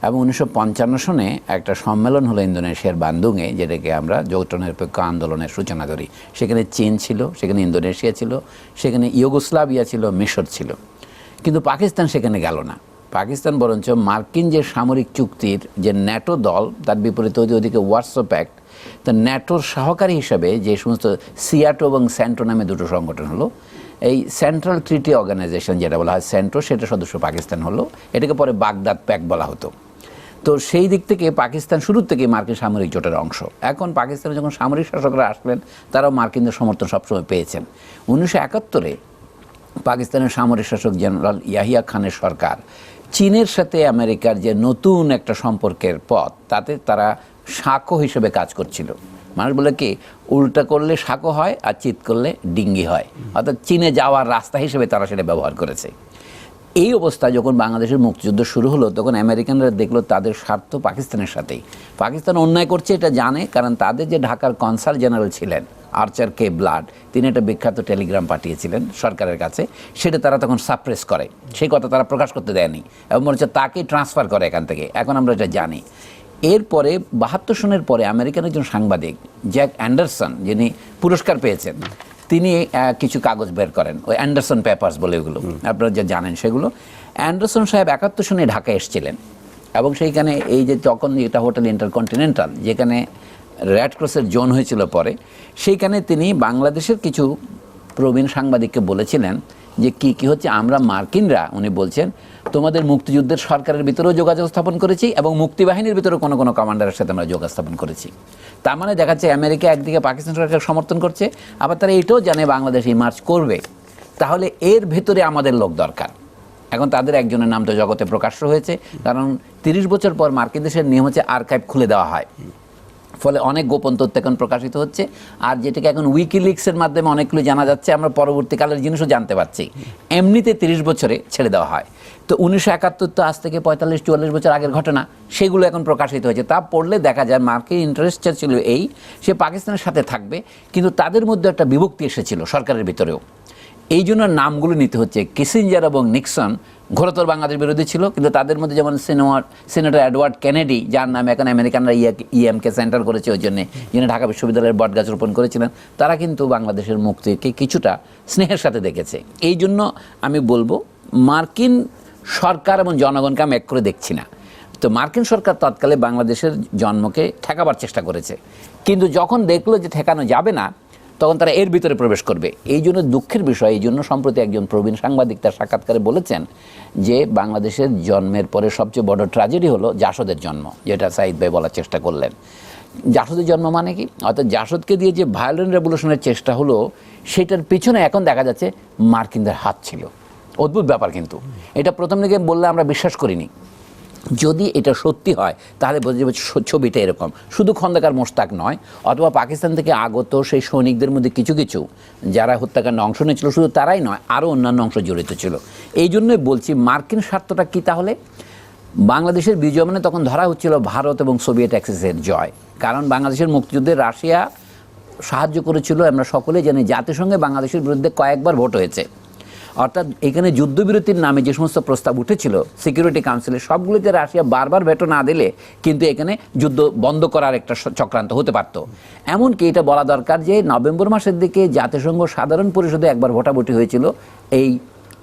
এবং 1955 সনে একটা সম্মেলন হলো ইন্দোনেশিয়ার বান্দুংয়ে, যেটাকে আমরা জোট নিরপেক্ষ আন্দোলনের সূচনা করি। সেখানে চীন ছিল, সেখানে ইন্দোনেশিয়া ছিল, সেখানে ইউগোস্লাভিয়া ছিল, মিশর ছিল। কিন্তু পাকিস্তান সেখানে গেল না। পাকিস্তান বরঞ্চ মার্কিন যে সামরিক চুক্তির যে ন্যাটো দল, তার বিপরীতে ওদিকে ওয়ার্সো প্যাক্ট, তা ন্যাটোর সহকারী হিসাবে যে সমস্ত সিয়াটো এবং স্যান্টো নামে দুটো সংগঠন হলো, এই সেন্ট্রাল ট্রিটি অর্গানাইজেশন যেটা বলা হয় সেন্টো, সেটা সদস্য পাকিস্তান হলো। এটাকে পরে বাগদাদ প্যাক্ট বলা হতো। তো সেই দিক থেকে পাকিস্তান শুরুর থেকে মার্কিন সামরিক জোটের অংশ। এখন পাকিস্তানে যখন সামরিক শাসকরা আসলেন, তারাও মার্কিনদের সমর্থন সবসময় পেয়েছেন। 1971-এ পাকিস্তানের সামরিক শাসক জেনারেল ইয়াহিয়া খানের সরকার চীনের সাথে আমেরিকার যে নতুন একটা সম্পর্কের পথ, তাতে তারা সাঁকো হিসেবে কাজ করছিল। মানুষ বলে কি, উল্টা করলে সাঁকো হয় আর চিৎ করলে ডিঙ্গি হয়, অর্থাৎ চীনে যাওয়ার রাস্তা হিসেবে তারা সেটা ব্যবহার করেছে। এই অবস্থায় যখন বাংলাদেশের মুক্তিযুদ্ধ শুরু হলো, তখন আমেরিকানরা দেখলো তাদের স্বার্থ পাকিস্তানের সাথেই। পাকিস্তান অন্যায় করছে এটা জানে, কারণ তাদের যে ঢাকার কনসাল জেনারেল ছিলেন আর্চার কে ব্লাড, তিনি একটা বিখ্যাত টেলিগ্রাম পাঠিয়েছিলেন সরকারের কাছে। সেটা তারা তখন সাপ্রেস করে, সেই কথা তারা প্রকাশ করতে দেয়নি এবং মনে হচ্ছে তাকেই ট্রান্সফার করে এখান থেকে। এখন আমরা এটা জানি। এরপরে 72 সনের পরে আমেরিকান একজন সাংবাদিক জ্যাক অ্যান্ডারসন, যিনি পুরস্কার পেয়েছেন, তিনি কিছু কাগজ বের করেন, ওই অ্যান্ডারসন পেপার্স বলে, ওগুলো আপনারা যা জানেন সেগুলো। অ্যান্ডারসন সাহেব 71 সনে ঢাকায় এসেছিলেন এবং সেইখানে এই যে তখন এটা হোটেল ইন্টারকন্টিনেন্টাল, যেখানে রেড ক্রসের জোন হয়েছিল পরে, সেইখানে তিনি বাংলাদেশের কিছু প্রবীণ সাংবাদিককে বলেছিলেন যে কী কী হচ্ছে। আমরা মার্কিনরা, উনি বলছেন, তোমাদের মুক্তিযুদ্ধের সরকারের ভিতরেও যোগাযোগ স্থাপন করেছি এবং মুক্তিবাহিনীর ভিতরেও কোনো কোনো কমান্ডারের সাথে আমরা যোগাযোগ স্থাপন করেছি। তার মানে দেখা যাচ্ছে আমেরিকা একদিকে পাকিস্তান সরকারকে সমর্থন করছে, আবার তারা এটাও জানে বাংলাদেশ এই মার্চ করবে, তাহলে এর ভেতরে আমাদের লোক দরকার। এখন তাদের একজনের নাম তো জগতে প্রকাশ্য হয়েছে, কারণ 30 বছর পর মার্কিন দেশের নিয়ম হচ্ছে আর্কাইভ খুলে দেওয়া হয়, ফলে অনেক গোপন তথ্য এখন প্রকাশিত হচ্ছে। আর যেটাকে এখন উইকিলিক্সের মাধ্যমে অনেকগুলো জানা যাচ্ছে, আমরা পরবর্তীকালের জিনিসও জানতে পারছি। এমনিতে 30 বছরে ছেড়ে দেওয়া হয়। তো 1971 তো আজ থেকে 45-44 বছর আগের ঘটনা, সেগুলো এখন প্রকাশিত হয়েছে। তা পড়লে দেখা যায় মার্কিন ইন্টারেস্ট ছিল এই, সে পাকিস্তানের সাথে থাকবে, কিন্তু তাদের মধ্যে একটা বিভক্তি এসেছিল সরকারের ভিতরেও। এই জন্য নামগুলো নিতে হচ্ছে। কিসিঞ্জার এবং নিক্সন ঘোরতর বাংলাদেশ বিরোধী ছিল, কিন্তু তাদের মধ্যে যেমন সেনেটর এডওয়ার্ড কেনেডি, যার নামে এখন আমেরিকানরা ইএমকে সেন্টার করেছে, ওই জন্যে, যিনি ঢাকা বিশ্ববিদ্যালয়ের বটগাছ রোপণ করেছিলেন, তারা কিন্তু বাংলাদেশের মুক্তিকে কিছুটা স্নেহের সাথে দেখেছে। এই জন্য আমি বলবো মার্কিন সরকার এবং জনগণকে আমি এক করে দেখছি না। তো মার্কিন সরকার তৎকালে বাংলাদেশের জন্মকে ঠেকাবার চেষ্টা করেছে, কিন্তু যখন দেখলো যে ঠেকানো যাবে না, তখন তারা এর ভিতরে প্রবেশ করবে। এই জন্য দুঃখের বিষয়, এই জন্য সম্প্রতি একজন প্রবীণ সাংবাদিক তার সাক্ষাৎকারে বলেছেন যে বাংলাদেশের জন্মের পরে সবচেয়ে বড় ট্র্যাজেডি হলো জাসদের জন্ম, যেটা সাঈদ ভাই বলার চেষ্টা করলেন। জাসদের জন্ম মানে কি, অর্থাৎ জাসদকে দিয়ে যে ভায়োলেন্ট রেভলিউশনের চেষ্টা হলো, সেটার পিছনে এখন দেখা যাচ্ছে মার্কিনদের হাত ছিল। অদ্ভুত ব্যাপার, কিন্তু এটা প্রথম দিকে বললে আমরা বিশ্বাস করিনি। যদি এটা সত্যি হয় তাহলে বোঝা যাবে ছবিটা এরকম, শুধু খন্দকার মোশতাক নয়, অথবা পাকিস্তান থেকে আগত সেই সৈনিকদের মধ্যে কিছু কিছু যারা হত্যাকাণ্ডে অংশ নিয়েছিল, শুধু তারাই নয়, আরও অন্যান্য অংশ জড়িত ছিল। এই জন্যই বলছি মার্কিন স্বার্থটা কী তাহলে। বাংলাদেশের বিজয় মানে তখন ধরা হচ্ছিল ভারত এবং সোভিয়েত অ্যাক্সিসের জয়, কারণ বাংলাদেশের মুক্তিযুদ্ধে রাশিয়া সাহায্য করেছিল। আমরা সকলে জানি জাতিসংঘে বাংলাদেশের বিরুদ্ধে কয়েকবার ভোট হয়েছে, অর্থাৎ এখানে যুদ্ধবিরতির নামে যে সমস্ত প্রস্তাব উঠেছিল সিকিউরিটি কাউন্সিলে, সবগুলোতে রাশিয়া বারবার ভেটো না দিলে কিন্তু এখানে যুদ্ধ বন্ধ করার একটা চক্রান্ত হতে পারত। এমনকি এটা বলা দরকার যে নভেম্বর মাসের দিকে জাতিসংঘ সাধারণ পরিষদে একবার ভোটাভুটি হয়েছিল এই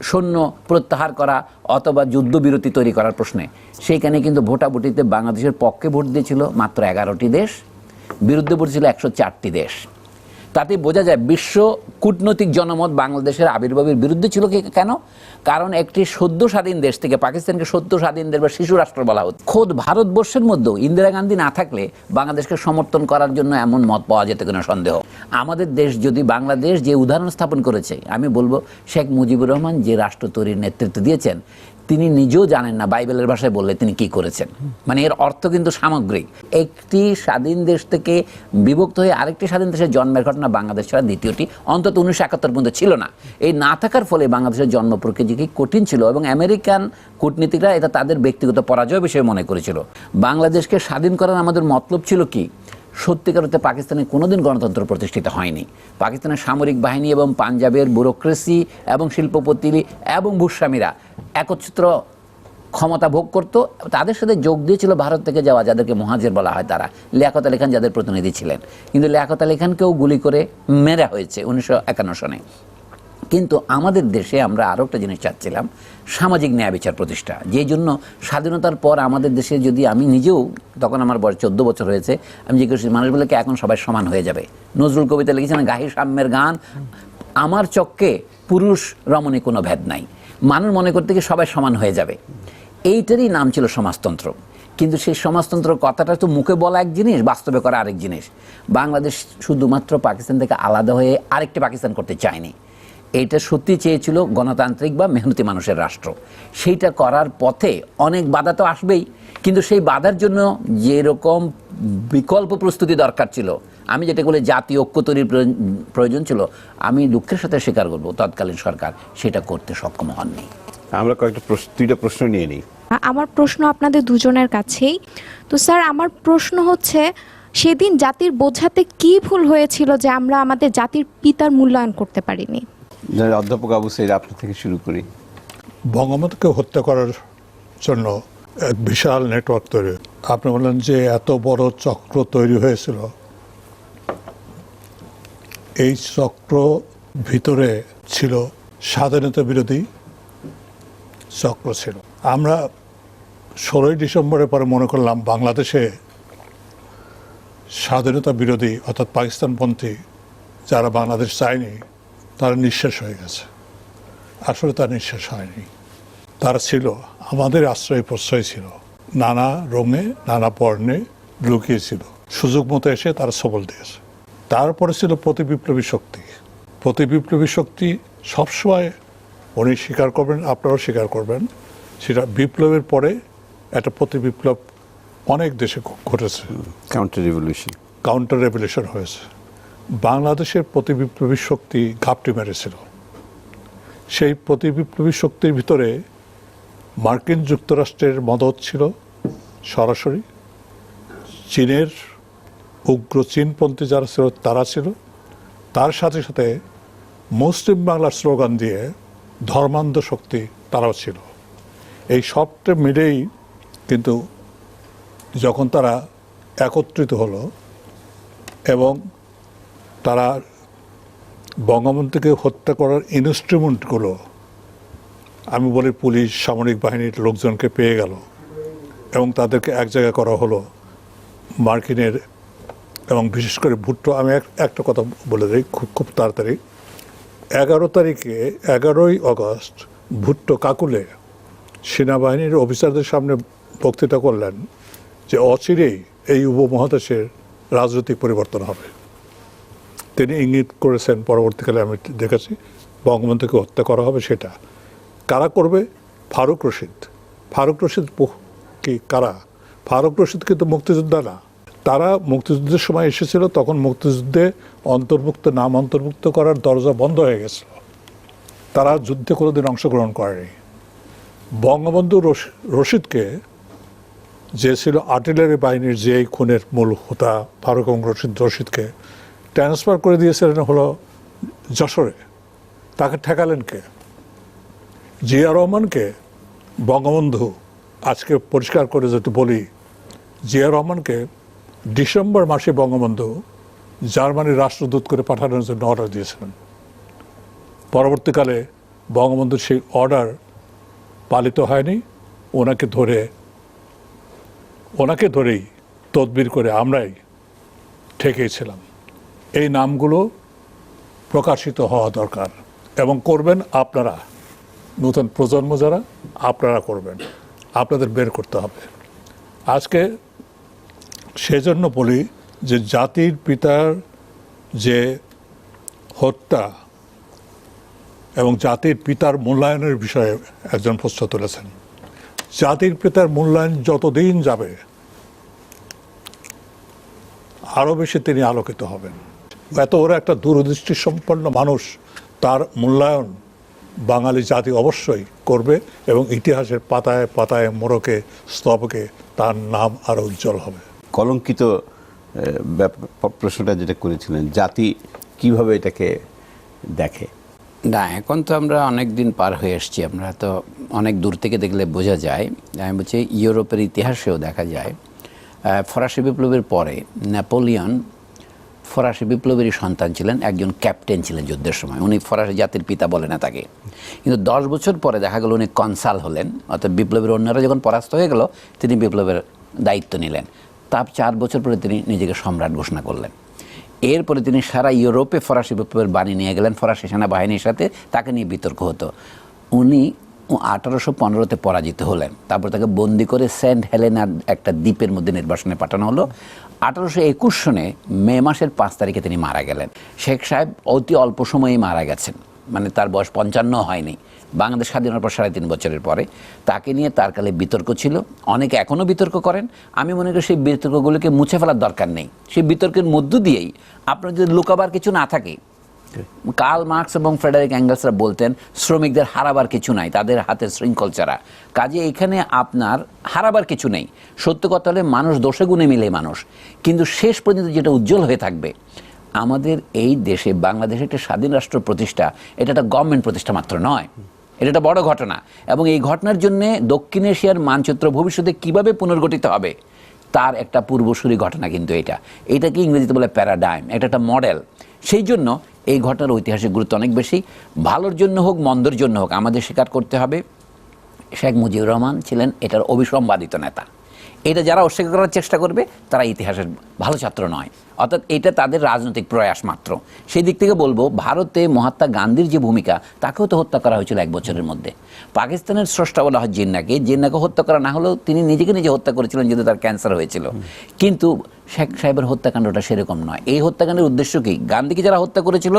সৈন্য প্রত্যাহার করা অথবা যুদ্ধবিরতি তৈরি করার প্রশ্নে। সেইখানে কিন্তু ভোটাভুটিতে বাংলাদেশের পক্ষে ভোট দিয়েছিল মাত্র 11টি দেশ, বিরুদ্ধে ভোট ছিল 104টি দেশ। তাতে বোঝা যায় বিশ্ব কূটনৈতিক জনমত বাংলাদেশের আবির্ভাবের বিরুদ্ধে ছিল কেন? কারণ একটি সদ্য স্বাধীন দেশ থেকে পাকিস্তানকে সদ্য স্বাধীন দেশ বা শিশু রাষ্ট্র বলা হতো। খোদ ভারতবর্ষের মধ্যেও ইন্দিরা গান্ধী না থাকলে বাংলাদেশকে সমর্থন করার জন্য এমন মত পাওয়া যেত কিনা সন্দেহ। আমাদের দেশ যদি বাংলাদেশ যে উদাহরণ স্থাপন করেছে, আমি বলবো শেখ মুজিবুর রহমান যে রাষ্ট্র তৈরির নেতৃত্ব দিয়েছেন তিনি নিজেও জানেন না বাইবেলের ভাষায় বললে তিনি কি করেছেন। মানে এর অর্থ কিন্তু সামগ্রিক। একটি স্বাধীন দেশ থেকে বিভক্ত হয়ে আরেকটি স্বাধীন দেশের জন্মের ঘটনা বাংলাদেশ ছাড়া দ্বিতীয়টি অন্তত 1971 পর্যন্ত ছিল না। এই না থাকার ফলে বাংলাদেশের জন্ম প্রক্রিয়া কি কঠিন ছিল এবং আমেরিকান কূটনীতিকরা এটা তাদের ব্যক্তিগত পরাজয় বিষয়ে মনে করেছিল। বাংলাদেশকে স্বাধীন করার আমাদের মতলব ছিল কি? সত্যিকার অর্থে পাকিস্তানে কোনোদিন গণতন্ত্র প্রতিষ্ঠিত হয়নি। পাকিস্তানের সামরিক বাহিনী এবং পাঞ্জাবের ব্যুরোক্রেসি এবং শিল্পপতি এবং ভূস্বামীরা একত্রিত ক্ষমতা ভোগ করত। তাদের সাথে যোগ দিয়েছিল ভারত থেকে যাওয়া যাদেরকে মুহাজির বলা হয়, তারা লিয়াকত আলী খান যাদের প্রতিনিধি ছিলেন। কিন্তু লিয়াকত আলী খানকেও গুলি করে মেরা হয়েছে 1951 সনে। কিন্তু আমাদের দেশে আমরা আরও একটা জিনিস চাচ্ছিলাম, সামাজিক ন্যায় বিচার প্রতিষ্ঠা। যেই জন্য স্বাধীনতার পর আমাদের দেশে যদি আমি নিজেও, তখন আমার বয়স 14 বছর হয়েছে, আমি জিজ্ঞেস করি মানুষ বলে কি এখন সবাই সমান হয়ে যাবে? নজরুল কবিতা লিখেছেন গাহি সাম্যের গান, আমার চক্ষে পুরুষ রমণী কোনো ভেদ নাই। মানুষ মনে করতে কি সবাই সমান হয়ে যাবে। এইটারই নাম ছিল সমাজতন্ত্র। কিন্তু সেই সমাজতন্ত্র কথাটা তো মুখে বলা এক জিনিস, বাস্তবে করা আরেক জিনিস। বাংলাদেশ শুধুমাত্র পাকিস্তান থেকে আলাদা হয়ে আরেকটি পাকিস্তান করতে চায়নি। এটা সত্যি চেয়েছিল গণতান্ত্রিক বা মেহনতি মানুষের রাষ্ট্র। সেইটা করার পথে অনেক বাধা তো আসবেই, কিন্তু সেই বাধার জন্য যেরকম বিকল্প প্রস্তুতি দরকার ছিল, আমি যেটা বলে জাতীয় ঐক্য তৈরির প্রয়োজন ছিল, আমি দুঃখের সাথে স্বীকার করব তৎকালীন সরকার সেটা করতে সক্ষম হননি। আমরা দুইটা প্রশ্ন নিয়ে নিই। আমার প্রশ্ন আপনাদের দুজনের কাছেই। তো স্যার, আমার প্রশ্ন হচ্ছে সেদিন জাতির বোঝাতে কি ভুল হয়েছিল যে আমরা আমাদের জাতির পিতার মূল্যায়ন করতে পারিনি? অধ্যাপক আবু সাঈদ, আপনার থেকে শুরু করি। বঙ্গবন্ধুকে হত্যা করার জন্য এক বিশাল নেটওয়ার্ক তৈরি। আপনি বললেন যে এত বড় চক্র তৈরি হয়েছিল, এই চক্র ভিতরে ছিল স্বাধীনতা বিরোধী চক্র ছিল। আমরা 16ই ডিসেম্বরের পরে মনে করলাম বাংলাদেশে স্বাধীনতা বিরোধী অর্থাৎ পাকিস্তানপন্থী যারা বাংলাদেশ চায়নি তারা নিঃশেষ হয়ে গেছে। আসলে তার নিঃশেষ হয়নি, তারা ছিল আমাদের আশ্রয় প্রশ্রয় ছিল, নানা রঙে নানা বর্ণে লুকিয়েছিল, সুযোগ মতো এসে তারা সবল দিয়েছে। তারপরে ছিল প্রতিবিপ্লবী শক্তি। প্রতিবিপ্লবী শক্তি সবসময় উনি স্বীকার করবেন, আপনারাও স্বীকার করবেন, সেটা বিপ্লবের পরে একটা প্রতিবিপ্লব অনেক দেশে ঘটেছে, কাউন্টার রেভলিউশন হয়েছে। বাংলাদেশের প্রতিবিপ্লবী শক্তি ঘাপটি মেরেছিল। সেই প্রতিবিপ্লবী শক্তির ভিতরে মার্কিন যুক্তরাষ্ট্রের মদত ছিল সরাসরি, চীনের উগ্র চীনপন্থী যারা ছিল তারা ছিল, তার সাথে সাথে মুসলিম বাংলার স্লোগান দিয়ে ধর্মান্ধ শক্তি তারাও ছিল। এই সবটা মিলেই কিন্তু যখন তারা একত্রিত হলো এবং তারা বঙ্গবন্ধুকে হত্যা করার ইনস্ট্রুমেন্টগুলো, আমি বলি পুলিশ সামরিক বাহিনীর লোকজনকে পেয়ে গেল এবং তাদেরকে এক জায়গায় করা হলো মার্কিনের এবং বিশেষ করে ভুট্টো। আমি একটা কথা বলে দিই খুব তাড়াতাড়ি। 11ই অগস্ট ভুট্টো কাকুলে সেনাবাহিনীর অফিসারদের সামনে বক্তৃতা করলেন যে অচিরেই এই উপমহাদেশের রাজনৈতিক পরিবর্তন হবে। তিনি ইঙ্গিত করেছেন, পরবর্তীকালে আমি দেখেছি, বঙ্গবন্ধুকে হত্যা করা হবে। সেটা কারা করবে? ফারুক রশিদ। ফারুক রশিদ কি কারা? ফারুক রশিদ কিন্তু মুক্তিযোদ্ধা না। তারা মুক্তিযুদ্ধের সময় এসেছিল, তখন মুক্তিযুদ্ধে নাম অন্তর্ভুক্ত করার দরজা বন্ধ হয়ে গেছিল, তারা যুদ্ধে কোনোদিন অংশগ্রহণ করেনি। বঙ্গবন্ধু রশিদকে, যে ছিল আর্টিলারি বাহিনীর যে খুনের মূল হোতা, ফারুক এবং রশিদকে ট্রান্সফার করে দিয়েছিলেন হলো যশোরে। তাকে ঠেকালেন কে? জিয়া রহমানকে বঙ্গবন্ধু, আজকে পরিষ্কার করে যদি বলি, জিয়া রহমানকে ডিসেম্বর মাসে বঙ্গবন্ধু জার্মানির রাষ্ট্রদূত করে পাঠানোর জন্য অর্ডার দিয়েছিলেন। পরবর্তীকালে বঙ্গবন্ধুর সেই অর্ডার পালিত হয়নি। ওনাকে ধরেই তদবির করে আমরাই ঠেকেছিলাম। এই নামগুলো প্রকাশিত হওয়া দরকার এবং করবেন আপনারা, নতুন প্রজন্ম যারা, আপনারা করবেন, আপনাদের বের করতে হবে। আজকে সেজন্য বলি যে জাতির পিতার যে হত্যা এবং জাতির পিতার মূল্যায়নের বিষয়ে একজন প্রশ্ন তুলেছেন। জাতির পিতার মূল্যায়ন যতদিন যাবে আরও বেশি তিনি আলোকিত হবেন। এত বড় একটা দূরদৃষ্টি সম্পন্ন মানুষ, তার মূল্যায়ন বাঙালি জাতি অবশ্যই করবে এবং ইতিহাসের পাতায় পাতায়, মোড়কে, স্তবকে তার নাম আরও উজ্জ্বল হবে। কলঙ্কিত প্রশ্নটা যেটা করেছিলেন, জাতি কিভাবে এটাকে দেখে? না, এখন তো আমরা অনেক দিন পার হয়ে এসেছি, আমরা তো অনেক দূর থেকে দেখলে বোঝা যায়। আমি বলছি ইউরোপের ইতিহাসেও দেখা যায় ফরাসি বিপ্লবের পরে নেপোলিয়ন ফরাসি বিপ্লবেরই সন্তান ছিলেন, একজন ক্যাপ্টেন ছিলেন যুদ্ধের সময়। উনি ফরাসি জাতির পিতা বলে না তাকে, কিন্তু 10 বছর পরে দেখা গেল উনি কনসাল হলেন, অর্থাৎ বিপ্লবের অন্যরা যখন পরাস্ত হয়ে গেল তিনি বিপ্লবের দায়িত্ব নিলেন। তার 4 বছর পরে তিনি নিজেকে সম্রাট ঘোষণা করলেন। এরপরে তিনি সারা ইউরোপে ফরাসি বিপ্লবের বাণী নিয়ে গেলেন, ফরাসি সেনাবাহিনীর সাথে তাকে নিয়ে বিতর্ক হতো। উনি 1815-তে পরাজিত হলেন, তারপর তাকে বন্দি করে সেন্ট হেলেনার একটা দ্বীপের মধ্যে নির্বাসনে পাঠানো হলো। 1821 সনে মে মাসের 5 তারিখে তিনি মারা গেলেন। শেখ সাহেব অতি অল্প সময়েই মারা গেছেন, মানে তার বয়স 55 হয়নি। বাংলাদেশ স্বাধীনের পর 3.5 বছরের পরে তাকে নিয়ে তার কালে বিতর্ক ছিল, অনেকে এখনও বিতর্ক করেন। আমি মনে করি সেই বিতর্কগুলোকে মুছে ফেলার দরকার নেই। সেই বিতর্কের মধ্য দিয়েই আপনার যদি লুকাবার কিছু না থাকে, কার্ল মার্কস এবং ফ্রেডারিক অ্যাঙ্গেলসরা বলতেন শ্রমিকদের হারাবার কিছু নাই, তাদের হাতের শৃঙ্খল ছাড়া। কাজে এখানে আপনার হারাবার কিছু নেই। সত্য কথা হলে মানুষ দোষে গুণে মিলে মানুষ, কিন্তু শেষ পর্যন্ত যেটা উজ্জ্বল হয়ে থাকবে, আমাদের এই দেশে বাংলাদেশে একটা স্বাধীন রাষ্ট্র প্রতিষ্ঠা, এটা একটা গভর্নমেন্ট প্রতিষ্ঠা মাত্র নয়, এটা একটা বড় ঘটনা। এবং এই ঘটনার জন্য দক্ষিণ এশিয়ার মানচিত্র ভবিষ্যতে কিভাবে পুনর্গঠিত হবে তার একটা পূর্বসূরি ঘটনা কিন্তু এটাকে ইংরেজিতে বলে প্যারাডাইম, এটা একটা মডেল। সেই জন্য এই ঘটনার ঐতিহাসিক গুরুত্ব অনেক বেশি। ভালোর জন্য হোক মন্দর জন্য হোক আমাদের স্বীকার করতে হবে শেখ মুজিবুর রহমান ছিলেন এটার অবিসম্বাদিত নেতা। এটা যারা অস্বীকার করার চেষ্টা করবে তারা ইতিহাসের ভালো ছাত্র নয়, অর্থাৎ এটা তাদের রাজনৈতিক প্রয়াস মাত্র। সেই দিক থেকে বলবো ভারতে মহাত্মা গান্ধীর যে ভূমিকা, তাকেও তো হত্যা করা হয়েছিল 1 বছরের মধ্যে। পাকিস্তানের স্রষ্টা বলা হয় জিন্নাকে, জিন্নাকে হত্যা করা না হলেও তিনি নিজেকে নিজে হত্যা করেছিলেন যেহেতু তার ক্যান্সার হয়েছিল। কিন্তু শেখ সাহেবের হত্যাকাণ্ডটা সেরকম নয়। এই হত্যাকাণ্ডের উদ্দেশ্য কি? গান্ধীকে যারা হত্যা করেছিল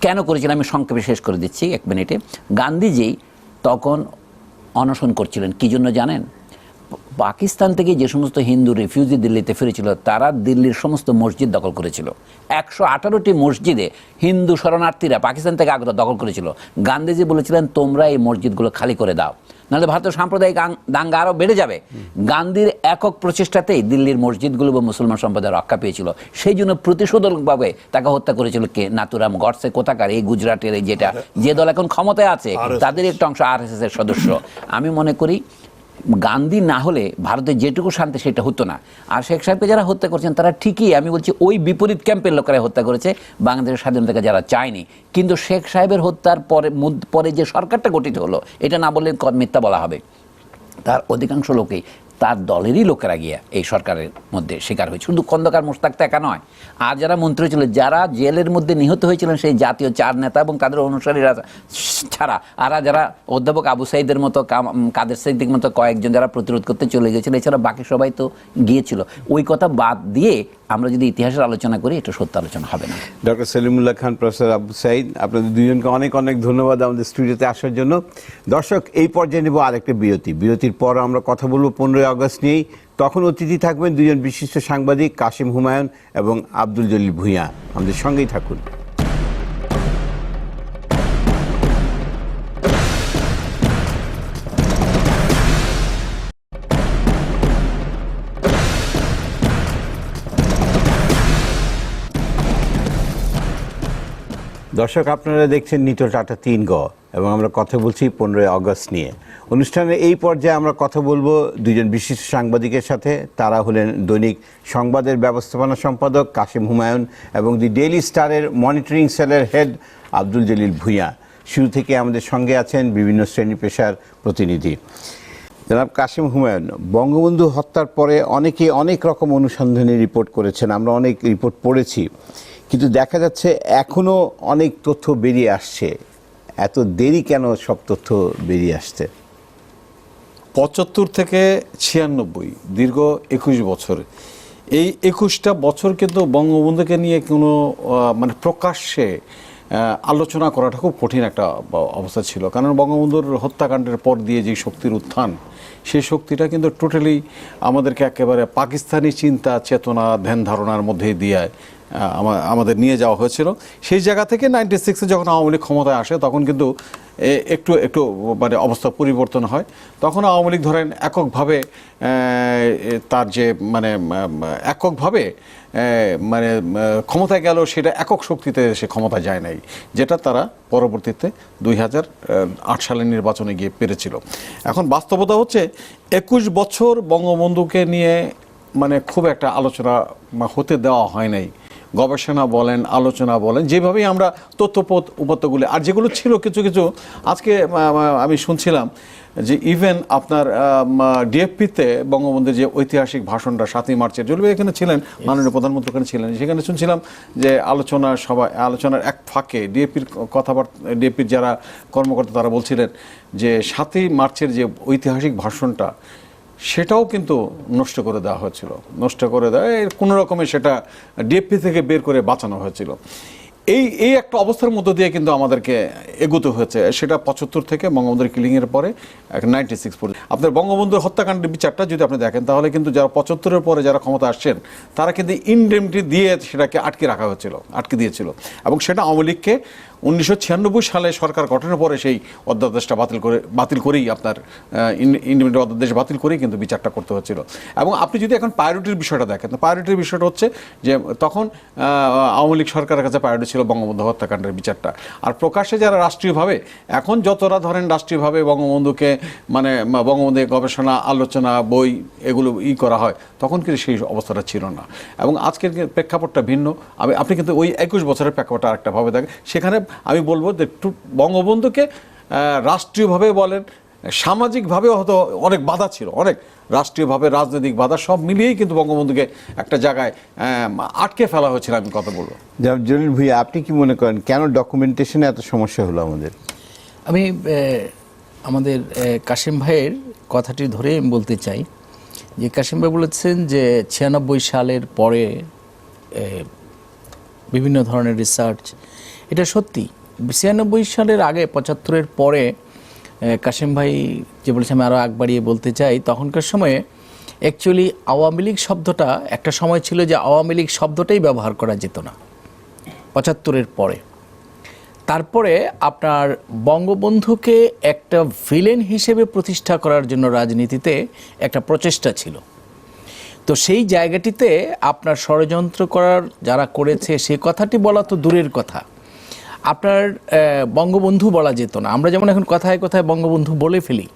কেন করেছিল আমি সংক্ষেপে শেষ করে দিচ্ছি 1 মিনিটে। গান্ধীজি তখন অনশন করছিলেন, কি জন্য জানেন? পাকিস্তান থেকে যে সমস্ত হিন্দু রিফিউজি দিল্লিতে ফিরেছিল তারা দিল্লির সমস্ত মসজিদ দখল করেছিল। 118টি মসজিদে হিন্দু শরণার্থীরা পাকিস্তান থেকে আগত দখল করেছিল। গান্ধীজি বলেছিলেন তোমরা এই মসজিদগুলো খালি করে দাও, নাহলে ভারতের সাম্প্রদায়িক দাঙ্গা আরও বেড়ে যাবে। গান্ধীর একক প্রচেষ্টাতেই দিল্লির মসজিদগুলো বা মুসলমান সম্প্রদায় রক্ষা পেয়েছিল। সেই জন্য প্রতিশোধকভাবে তাকে হত্যা করেছিল কে? নাথুরাম গডসে কোথাকার, এই গুজরাটের এই যে দল এখন ক্ষমতায় আছে তাদের একটা অংশ RSS এর সদস্য। আমি মনে করি গান্ধী না হলে ভারতে যেটুকু শান্তি সেটা হতো না। আর শেখ সাহেবকে যারা হত্যা করছেন তারা ঠিকই আমি বলছি ওই বিপরীত ক্যাম্পের লোকেরা হত্যা করেছে, বাংলাদেশের স্বাধীনতাকে যারা চায়নি। কিন্তু শেখ সাহেবের হত্যার পরে যে সরকারটা গঠিত হলো, এটা না বললে মিথ্যা বলা হবে। তার অধিকাংশ লোকেই তার দলেরই লোকেরা গিয়ে এই সরকারের মধ্যে শিকার হয়েছে। শুধু খন্দকার মোশতাক তো একা নয়, আর যারা মন্ত্রী ছিল, যারা জেলের মধ্যে নিহত হয়েছিলেন সেই জাতীয় 4 নেতা এবং তাদের অনুসারীরা ছাড়া, আর যারা অধ্যাপক আবু সাইদের মতো, কাদের সাইদের মতো কয়েকজন যারা প্রতিরোধ করতে চলে গেছিল, এছাড়া বাকি সবাই তো গিয়েছিল। ওই কথা বাদ দিয়ে আমরা যদি ইতিহাসের আলোচনা করি এটা সত্য আলোচনা হবে না। ডক্টর সলিমুল্লাহ খান, প্রফেসর আবু সাইদ, আপনাদের দুজনকে অনেক অনেক ধন্যবাদ আমাদের স্টুডিওতে আসার জন্য। দর্শক, এই পর্যায়ে নেব আরেকটা বিরতির পর আমরা কথা বলবো 15ই আগস্ট নিয়েই। তখন অতিথি থাকবেন 2জন বিশিষ্ট সাংবাদিক, কাশিম হুমায়ুন এবং আব্দুল জলিল ভূঁইয়া। আমাদের সঙ্গেই থাকুন। দর্শক, আপনারা দেখছেন নিটোল টাটা 3 গ এবং আমরা কথা বলছি 15 আগস্ট নিয়ে। অনুষ্ঠানের এই পর্যায়ে আমরা কথা বলবো দুইজন বিশিষ্ট সাংবাদিকের সাথে। তারা হলেন দৈনিক সংবাদের ব্যবস্থাপনা সম্পাদক কাশেম হুমায়ুন এবং দি ডেইলি স্টারের মনিটরিং সেলের হেড আব্দুল জলিল ভূঁইয়া। শুরু থেকে আমাদের সঙ্গে আছেন বিভিন্ন শ্রেণী পেশার প্রতিনিধি। জনাব কাশেম হুমায়ুন, বঙ্গবন্ধু হত্যার পরে অনেকে অনেক রকম অনুসন্ধানী রিপোর্ট করেছেন, আমরা অনেক রিপোর্ট পড়েছি, কিন্তু দেখা যাচ্ছে এখনও অনেক তথ্য বেরিয়ে আসছে। এত দেরি কেন সব তথ্য বেরিয়ে আসছে? 75 থেকে 96, দীর্ঘ 21 বছর। এই 21টা বছর কিন্তু বঙ্গবন্ধুকে নিয়ে কোনো মানে প্রকাশ্যে আলোচনা করাটা খুব কঠিন একটা অবস্থা ছিল, কারণ বঙ্গবন্ধুর হত্যাকাণ্ডের পর দিয়ে যে শক্তির উত্থান, সেই শক্তিটা কিন্তু টোটালি আমাদেরকে একেবারে পাকিস্তানি চিন্তা চেতনা ধ্যান ধারণার মধ্যে দিয়ে আমাদের নিয়ে যাওয়া হয়েছিল। সেই জায়গা থেকে 96-এ যখন আওয়ামী লীগ ক্ষমতায় আসে তখন কিন্তু একটু একটু মানে অবস্থা পরিবর্তন হয়। তখন আওয়ামী লীগ ধরেন এককভাবে তার যে মানে এককভাবে মানে ক্ষমতায় গেল, সেটা একক শক্তিতে সে ক্ষমতা যায় নাই, যেটা তারা পরবর্তীতে 2008 সালের নির্বাচনে গিয়ে পেরেছিল। এখন বাস্তবতা হচ্ছে 21 বছর বঙ্গবন্ধুকে নিয়ে মানে খুব একটা আলোচনা হতে দেওয়া হয় নাই। গবেষণা বলেন, আলোচনা বলেন, যেভাবেই আমরা উপাত্তগুলি আর যেগুলো ছিল কিছু কিছু, আজকে আমি শুনছিলাম যে ইভেন আপনার ডিএফপিতে বঙ্গবন্ধুর যে ঐতিহাসিক ভাষণটা 7ই মার্চের, জলবায়ু এখানে ছিলেন, মাননীয় প্রধানমন্ত্রী ওখানে ছিলেন, সেখানে শুনছিলাম যে আলোচনার এক ফাঁকে ডিএফপির যারা কর্মকর্তা তারা বলছিলেন যে 7ই মার্চের যে ঐতিহাসিক ভাষণটা সেটাও কিন্তু নষ্ট করে দেওয়া হয়েছিল, কোনো রকমে সেটা ডিএফপি থেকে বের করে বাঁচানো হয়েছিল। এই একটা অবস্থার মধ্য দিয়ে কিন্তু আমাদেরকে এগোতে হয়েছে, সেটা 75 থেকে বঙ্গবন্ধুর কিলিংয়ের পরে 96 পর্যন্ত। আপনার বঙ্গবন্ধুর হত্যাকাণ্ডের বিচারটা যদি আপনি দেখেন, তাহলে কিন্তু যারা 75-এর পরে যারা ক্ষমতা আসছেন তারা কিন্তু ইনডেমনিটি দিয়ে সেটাকে আটকে দিয়েছিল, এবং সেটা আওয়ামী লীগকে 1996 সালে সরকার গঠনের পরে সেই অধ্যাদেশটা বাতিল করেই আপনার ইন্ডিপেন্ডেন্ট অধ্যাদেশ বাতিল করেই কিন্তু বিচারটা করতে হচ্ছিল। এবং আপনি যদি এখন প্রায়োরিটির বিষয়টা দেখেন, তো প্রায়োরিটির বিষয়টা হচ্ছে যে তখন আওয়ামী লীগ সরকারের কাছে প্রায়োরিটি ছিল বঙ্গবন্ধু হত্যাকাণ্ডের বিচারটা। আর প্রকাশ্যে যারা রাষ্ট্রীয়ভাবে এখন যতটা ধরেন রাষ্ট্রীয়ভাবে বঙ্গবন্ধুকে মানে বঙ্গবন্ধুর গবেষণা আলোচনা বই এগুলো করা হয়, তখন কিন্তু সেই অবস্থাটা ছিল না। এবং আজকের প্রেক্ষাপটটা ভিন্ন। আপনি কিন্তু ওই 21 বছরের প্রেক্ষাপটটা আরেকটাভাবে দেখেন। সেখানে আমি বলবো যে বঙ্গবন্ধুকে রাষ্ট্রীয়ভাবে বলেন, সামাজিকভাবেও হয়তো অনেক বাধা ছিল, অনেক রাষ্ট্রীয়ভাবে রাজনৈতিক বাধা সব মিলিয়েই কিন্তু বঙ্গবন্ধুকে একটা জায়গায় আটকে ফেলা হয়েছিল। আমি কথা বলবো জলিল ভূঁইয়া, আপনি কি মনে করেন কেন ডকুমেন্টেশনে এত সমস্যা হলো আমাদের? আমি আমাদের কাশেম ভাইয়ের কথাটি ধরে আমি বলতে চাই যে কাশেম ভাই বলেছেন যে 96 সালের পরে বিভিন্ন ধরনের রিসার্চ, এটা সত্যি। 96 সালের আগে 75-এর পরে কাশেম ভাই যে বলেছে, আমি আরও আগ বাড়িয়ে বলতে চাই, তখনকার সময়ে অ্যাকচুয়ালি আওয়ামী লীগ শব্দটা একটা সময় ছিল যে আওয়ামী লীগ শব্দটাই ব্যবহার করা যেত না 75-এর পরে। তারপরে আপনার বঙ্গবন্ধুকে একটা ভিলেন হিসেবে প্রতিষ্ঠা করার জন্য রাজনীতিতে একটা প্রচেষ্টা ছিল। তো সেই জায়গাটিতে আপনার ষড়যন্ত্র করার যারা করেছে সে কথাটি বলা তো দূরের কথা, আপনার বঙ্গবন্ধু বলা যেত না। আমরা যেমন এখন কথায় কথায় বঙ্গবন্ধু বলে ফেলি,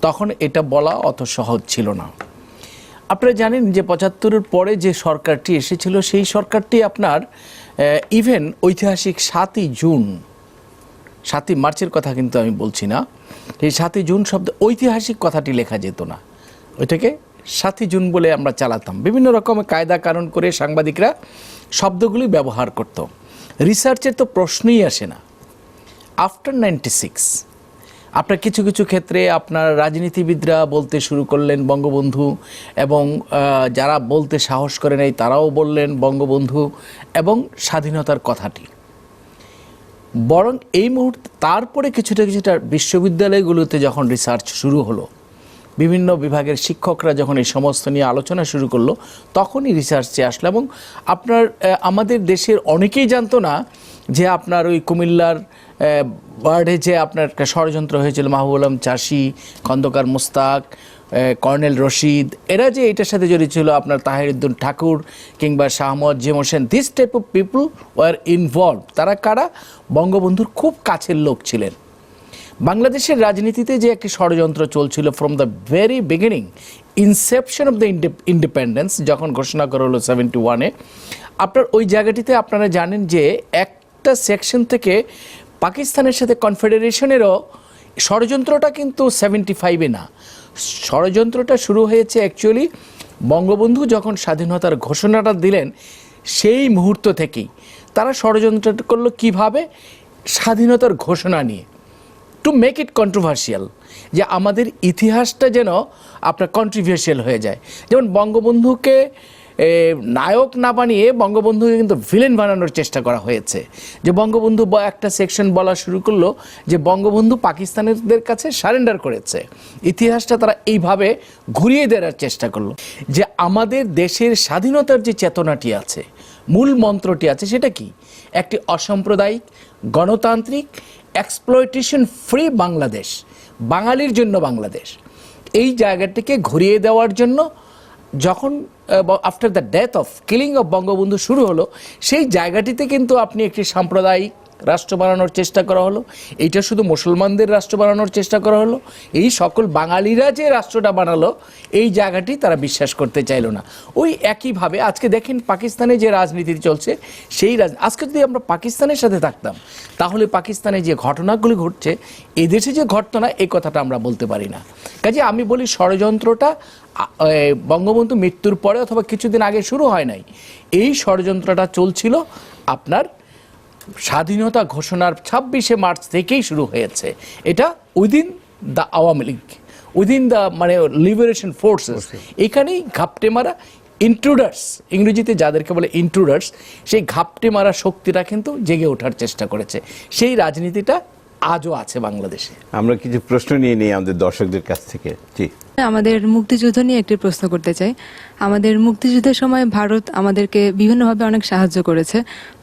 তখন এটা বলা অত সহজ ছিল না। আপনারা জানেন যে 75-এর পরে যে সরকারটি এসেছিল, সেই সরকারটি আপনার ইভেন ঐতিহাসিক 7ই মার্চের কথা কিন্তু আমি বলছি না, এই 7ই জুন শব্দ ঐতিহাসিক কথাটি লেখা যেত না, ওইটাকে 7ই জুন বলে আমরা চালাতাম। বিভিন্ন রকমের কায়দা কানুন করে সাংবাদিকরা শব্দগুলি ব্যবহার করত। রিসার্চের তো প্রশ্নই আসে না। আফটার 96 আপনার কিছু কিছু ক্ষেত্রে আপনার রাজনীতিবিদরা বলতে শুরু করলেন বঙ্গবন্ধু, এবং যারা বলতে সাহস করে নাই তারাও বললেন বঙ্গবন্ধু এবং স্বাধীনতার কথাটি। বরং এই মুহূর্তে তারপরে কিছুটা বিশ্ববিদ্যালয়গুলোতে যখন রিসার্চ শুরু হলো, বিভিন্ন বিভাগের শিক্ষকরা যখন এই সমস্ত নিয়ে আলোচনা শুরু করলো, তখনই রিসার্চে আসলো। এবং আপনার আমাদের দেশের অনেকেই জানতো না যে আপনার ওই কুমিল্লার ওয়ার্ডে যে আপনার একটা ষড়যন্ত্র হয়েছিল, মাহবুব আলম চাষি, খন্দকার মোস্তাক, কর্নেল রশিদ, এরা যে এটার সাথে জড়িত ছিল, আপনার তাহিরউদ্দিন ঠাকুর কিংবা Shah Mohammad gym Hossain, this type of people were involve. তারা কারা? বঙ্গবন্ধুর খুব কাছের লোক ছিলেন। বাংলাদেশের রাজনীতিতে যে একটি ষড়যন্ত্র চলছিল from the very beginning, Inception of the independence, যখন ঘোষণা করা হলো 71-এ, আপনার ওই জায়গাটিতে আপনারা জানেন যে একটা সেকশন থেকে পাকিস্তানের সাথে কনফেডারেশনেরও ষড়যন্ত্রটা কিন্তু 75-এ না, ষড়যন্ত্রটা শুরু হয়েছে অ্যাকচুয়ালি বঙ্গবন্ধু যখন স্বাধীনতার ঘোষণাটা দিলেন সেই মুহূর্ত থেকেই তারা ষড়যন্ত্রটা করলো কিভাবে? স্বাধীনতার ঘোষণা নিয়ে, টু মেক ইট কন্ট্রোভার্সিয়াল, যে আমাদের ইতিহাসটা যেন আপনার কন্ট্রোভার্সিয়াল হয়ে যায়। যেমন বঙ্গবন্ধুকে নায়ক না বানিয়ে বঙ্গবন্ধুকে কিন্তু ভিলেন বানানোর চেষ্টা করা হয়েছে। যে বঙ্গবন্ধু একটা সেকশন বলা শুরু করলো যে বঙ্গবন্ধু পাকিস্তানিদের কাছে সারেন্ডার করেছে। ইতিহাসটা তারা এইভাবে ঘুরিয়ে দেওয়ার চেষ্টা করলো যে আমাদের দেশের স্বাধীনতার যে চেতনাটি আছে, মূল মন্ত্রটি আছে, সেটা কি? একটি অসাম্প্রদায়িক গণতান্ত্রিক এক্সপ্লয়টেশন ফ্রি বাংলাদেশ, বাঙালির জন্য বাংলাদেশ। এই জায়গাটিকে ঘুরিয়ে দেওয়ার জন্য যখন after the death of killing of Bangabandhu শুরু হলো, সেই জায়গাটিতে কিন্তু আপনি একটি সাম্প্রদায়িক রাষ্ট্র বানানোর চেষ্টা করা হলো। এইটা শুধু মুসলমানদের রাষ্ট্র বানানোর চেষ্টা করা হলো। এই সকল বাঙালিরা যে রাষ্ট্রটা বানালো, এই জায়গাটি তারা বিশ্বাস করতে চাইলো না। ওই একইভাবে আজকে দেখেন পাকিস্তানে যে রাজনীতি চলছে, সেই আজকে যদি আমরা পাকিস্তানের সাথে থাকতাম, তাহলে পাকিস্তানে যে ঘটনাগুলি ঘটছে, এদেশে যে ঘটতো না, এই কথাটা আমরা বলতে পারি না। কাজে আমি বলি ষড়যন্ত্রটা বঙ্গবন্ধু মৃত্যুর পরে অথবা কিছুদিন আগে শুরু হয় নাই, এই ষড়যন্ত্রটা চলছিল আপনার স্বাধীনতা ঘোষণার 26শে মার্চ থেকেই শুরু হয়েছে। এটা within the Awami League, within the মানে লিবারেশন ফোর্সেস, এখানেই ঘাপটে মারা ইন্ট্রুডার্স, ইংরেজিতে যাদেরকে বলে ইন্ট্রুডার্স, সেই ঘাপটে মারা শক্তিটা কিন্তু জেগে ওঠার চেষ্টা করেছে। সেই রাজনীতিটা আজও আছে বাংলাদেশে। আমরা কিছু প্রশ্ন নিয়ে নিই আমাদের দর্শকদের কাছ থেকে। জি, আমাদের মুক্তিযুদ্ধ নিয়ে একটি প্রশ্ন করতে চাই। আমাদের মুক্তিযুদ্ধের সময় ভারত আমাদেরকে বিভিন্নভাবে অনেক সাহায্য করেছে।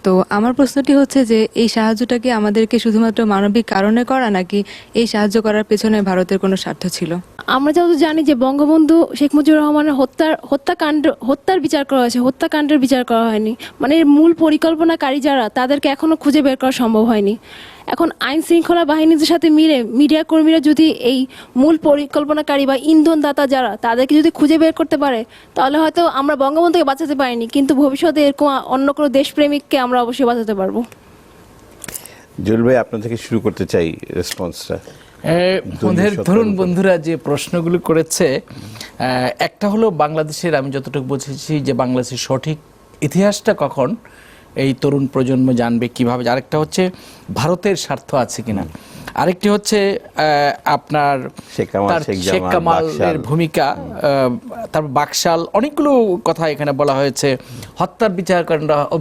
তো আমার প্রশ্নটি হচ্ছে যে এই সাহায্যটা কি আমাদেরকে শুধুমাত্র মানবিক কারণে করা, নাকি এই সাহায্য করার পেছনে ভারতের কোনো স্বার্থ ছিল? আমরা যত জানি যে বঙ্গবন্ধু শেখ মুজিবুর রহমানের হত্যার বিচার করা হয়েছে, হত্যাকাণ্ডের বিচার করা হয়নি। মানে এর মূল পরিকল্পনাকারী যারা, তাদেরকে এখনো খুঁজে বের করা সম্ভব হয়নি। এখন আইন শৃঙ্খলা বাহিনীর সাথে মিলে মিডিয়া কর্মীরা যদি এই মূল পরিকল্পনাকারী বা ইন্ধনদাতা যারা, তাদেরকে যদি খুঁজে বের করতে পারে, তাহলে হয়তো আমরা বঙ্গবন্ধুকে বাঁচাতে পারিনি, কিন্তু ভবিষ্যতে এরকম অন্য কোনো দেশপ্রেমিককে আমরা অবশ্যই বাঁচাতে পারবো। জুয়েল ভাই, আপনার থেকে শুরু করতে চাই রেসপন্সটা। আমাদের তরুণ বন্ধুরা যে প্রশ্নগুলো করেছে, একটা হলো বাংলাদেশের, আমি যতটুকু বুঝেছি যে বাংলাদেশের সঠিক ইতিহাসটা কখন এই তরুণ প্রজন্ম জানবে কিভাবে, আরেকটা হচ্ছে ভারতের স্বার্থ আছে কিনা, আরেকটি হচ্ছে আপনার শেখ কামালের ভূমিকা, তারপর বাকশাল, অনেকগুলো কথা এখানে বলা হয়েছে। হত্যার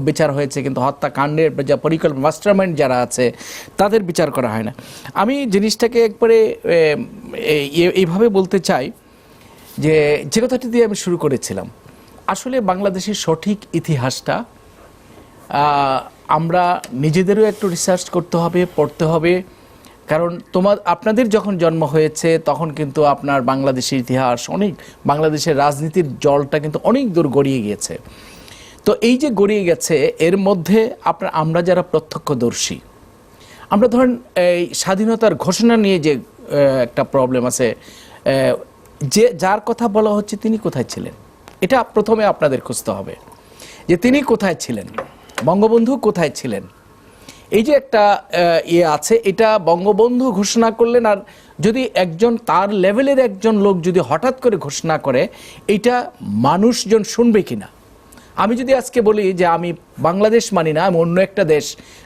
বিচার হয়েছে, কিন্তু হত্যাকাণ্ডের যা পরিকল্পনা মাস্টারমাইন্ড যারা আছে তাদের বিচার করা হয় না। আমি জিনিসটাকে একবারে এইভাবে বলতে চাই যে কথাটি দিয়ে আমি শুরু করেছিলাম, আসলে বাংলাদেশের সঠিক ইতিহাসটা আমরা নিজেদেরও একটু রিসার্চ করতে হবে, পড়তে হবে। কারণ আপনাদের যখন জন্ম হয়েছে তখন কিন্তু আপনার বাংলাদেশের ইতিহাস অনেক, বাংলাদেশের রাজনীতির জলটা কিন্তু অনেক দূর গড়িয়ে গিয়েছে। তো এই যে গড়িয়ে গেছে, এর মধ্যে আমরা যারা প্রত্যক্ষদর্শী, আমরা ধরেন এই স্বাধীনতার ঘোষণা নিয়ে যে একটা প্রবলেম আছে, যে যার কথা বলা হচ্ছে তিনি কোথায় ছিলেন, এটা প্রথমে আপনাদের খুঁজতে হবে যে তিনি কোথায় ছিলেন, বঙ্গবন্ধু কোথায় ছিলেন। এই যে একটা আছে, এটা বঙ্গবন্ধু ঘোষণা করলেন, আর যদি একজন তার লেভেলের একজন লোক যদি হঠাৎ করে ঘোষণা করে, এটা মানুষজন শুনবে কিনা? আমি যদি আজকে বলি যে আমি বাংলাদেশ মানি না, আমি অন্য একটা দেশ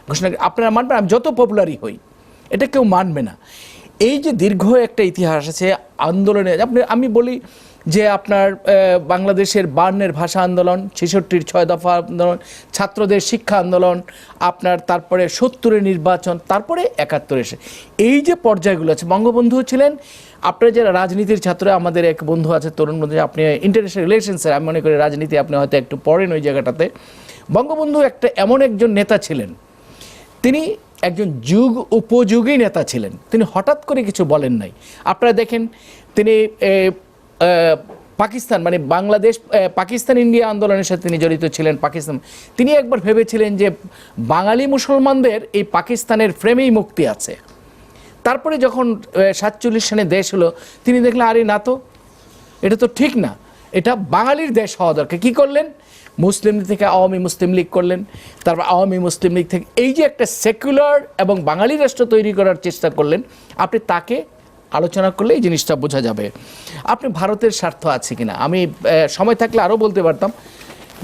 ঘোষণা, আপনারা মানবেন? আমি যত পপুলারই হই, এটা কেউ মানবে না। এই যে দীর্ঘ একটা ইতিহাস আছে আন্দোলনে, আমি বলি যে আপনার বাংলাদেশের 52-এর ভাষা আন্দোলন, 66-র 6 দফা আন্দোলন, ছাত্রদের শিক্ষা আন্দোলন, আপনার তারপরে 70-এর নির্বাচন, তারপরে 71 এসে এই যে পর্যায়গুলো আছে, বঙ্গবন্ধু ছিলেন। আপনার যারা রাজনীতির ছাত্র, আমাদের এক বন্ধু আছে তরুণ বন্ধু, আপনি ইন্টারন্যাশনাল রিলেশনসের, আমি মনে করি রাজনীতি আপনি হয়তো একটু পড়েন ওই জায়গাটাতে। বঙ্গবন্ধু একটা এমন একজন নেতা ছিলেন, তিনি একজন যুগ উপযোগী নেতা ছিলেন। তিনি হঠাৎ করে কিছু বলেন নাই। আপনারা দেখেন তিনি পাকিস্তান মানে বাংলাদেশ পাকিস্তান ইন্ডিয়া আন্দোলনের সাথে তিনি জড়িত ছিলেন। পাকিস্তান তিনি একবার ভেবেছিলেন যে বাঙালি মুসলমানদের এই পাকিস্তানের ফ্রেমেই মুক্তি আছে। তারপরে যখন 47 সালে দেশ হলো তিনি দেখলেন আরে না, তো এটা তো ঠিক না, এটা বাঙালির দেশ হওয়া দরকার। কী করলেন? মুসলিম লীগ থেকে আওয়ামী মুসলিম লীগ করলেন, তারপর আওয়ামী মুসলিম লীগ থেকে এই যে একটা সেকুলার এবং বাঙালি রাষ্ট্র তৈরি করার চেষ্টা করলেন। আপনি তাকে আলোচনা করলে এই জিনিসটা বোঝা যাবে। আপনি ভারতের স্বার্থ আছে কিনা, আমি সময় থাকলে আরও বলতে পারতাম।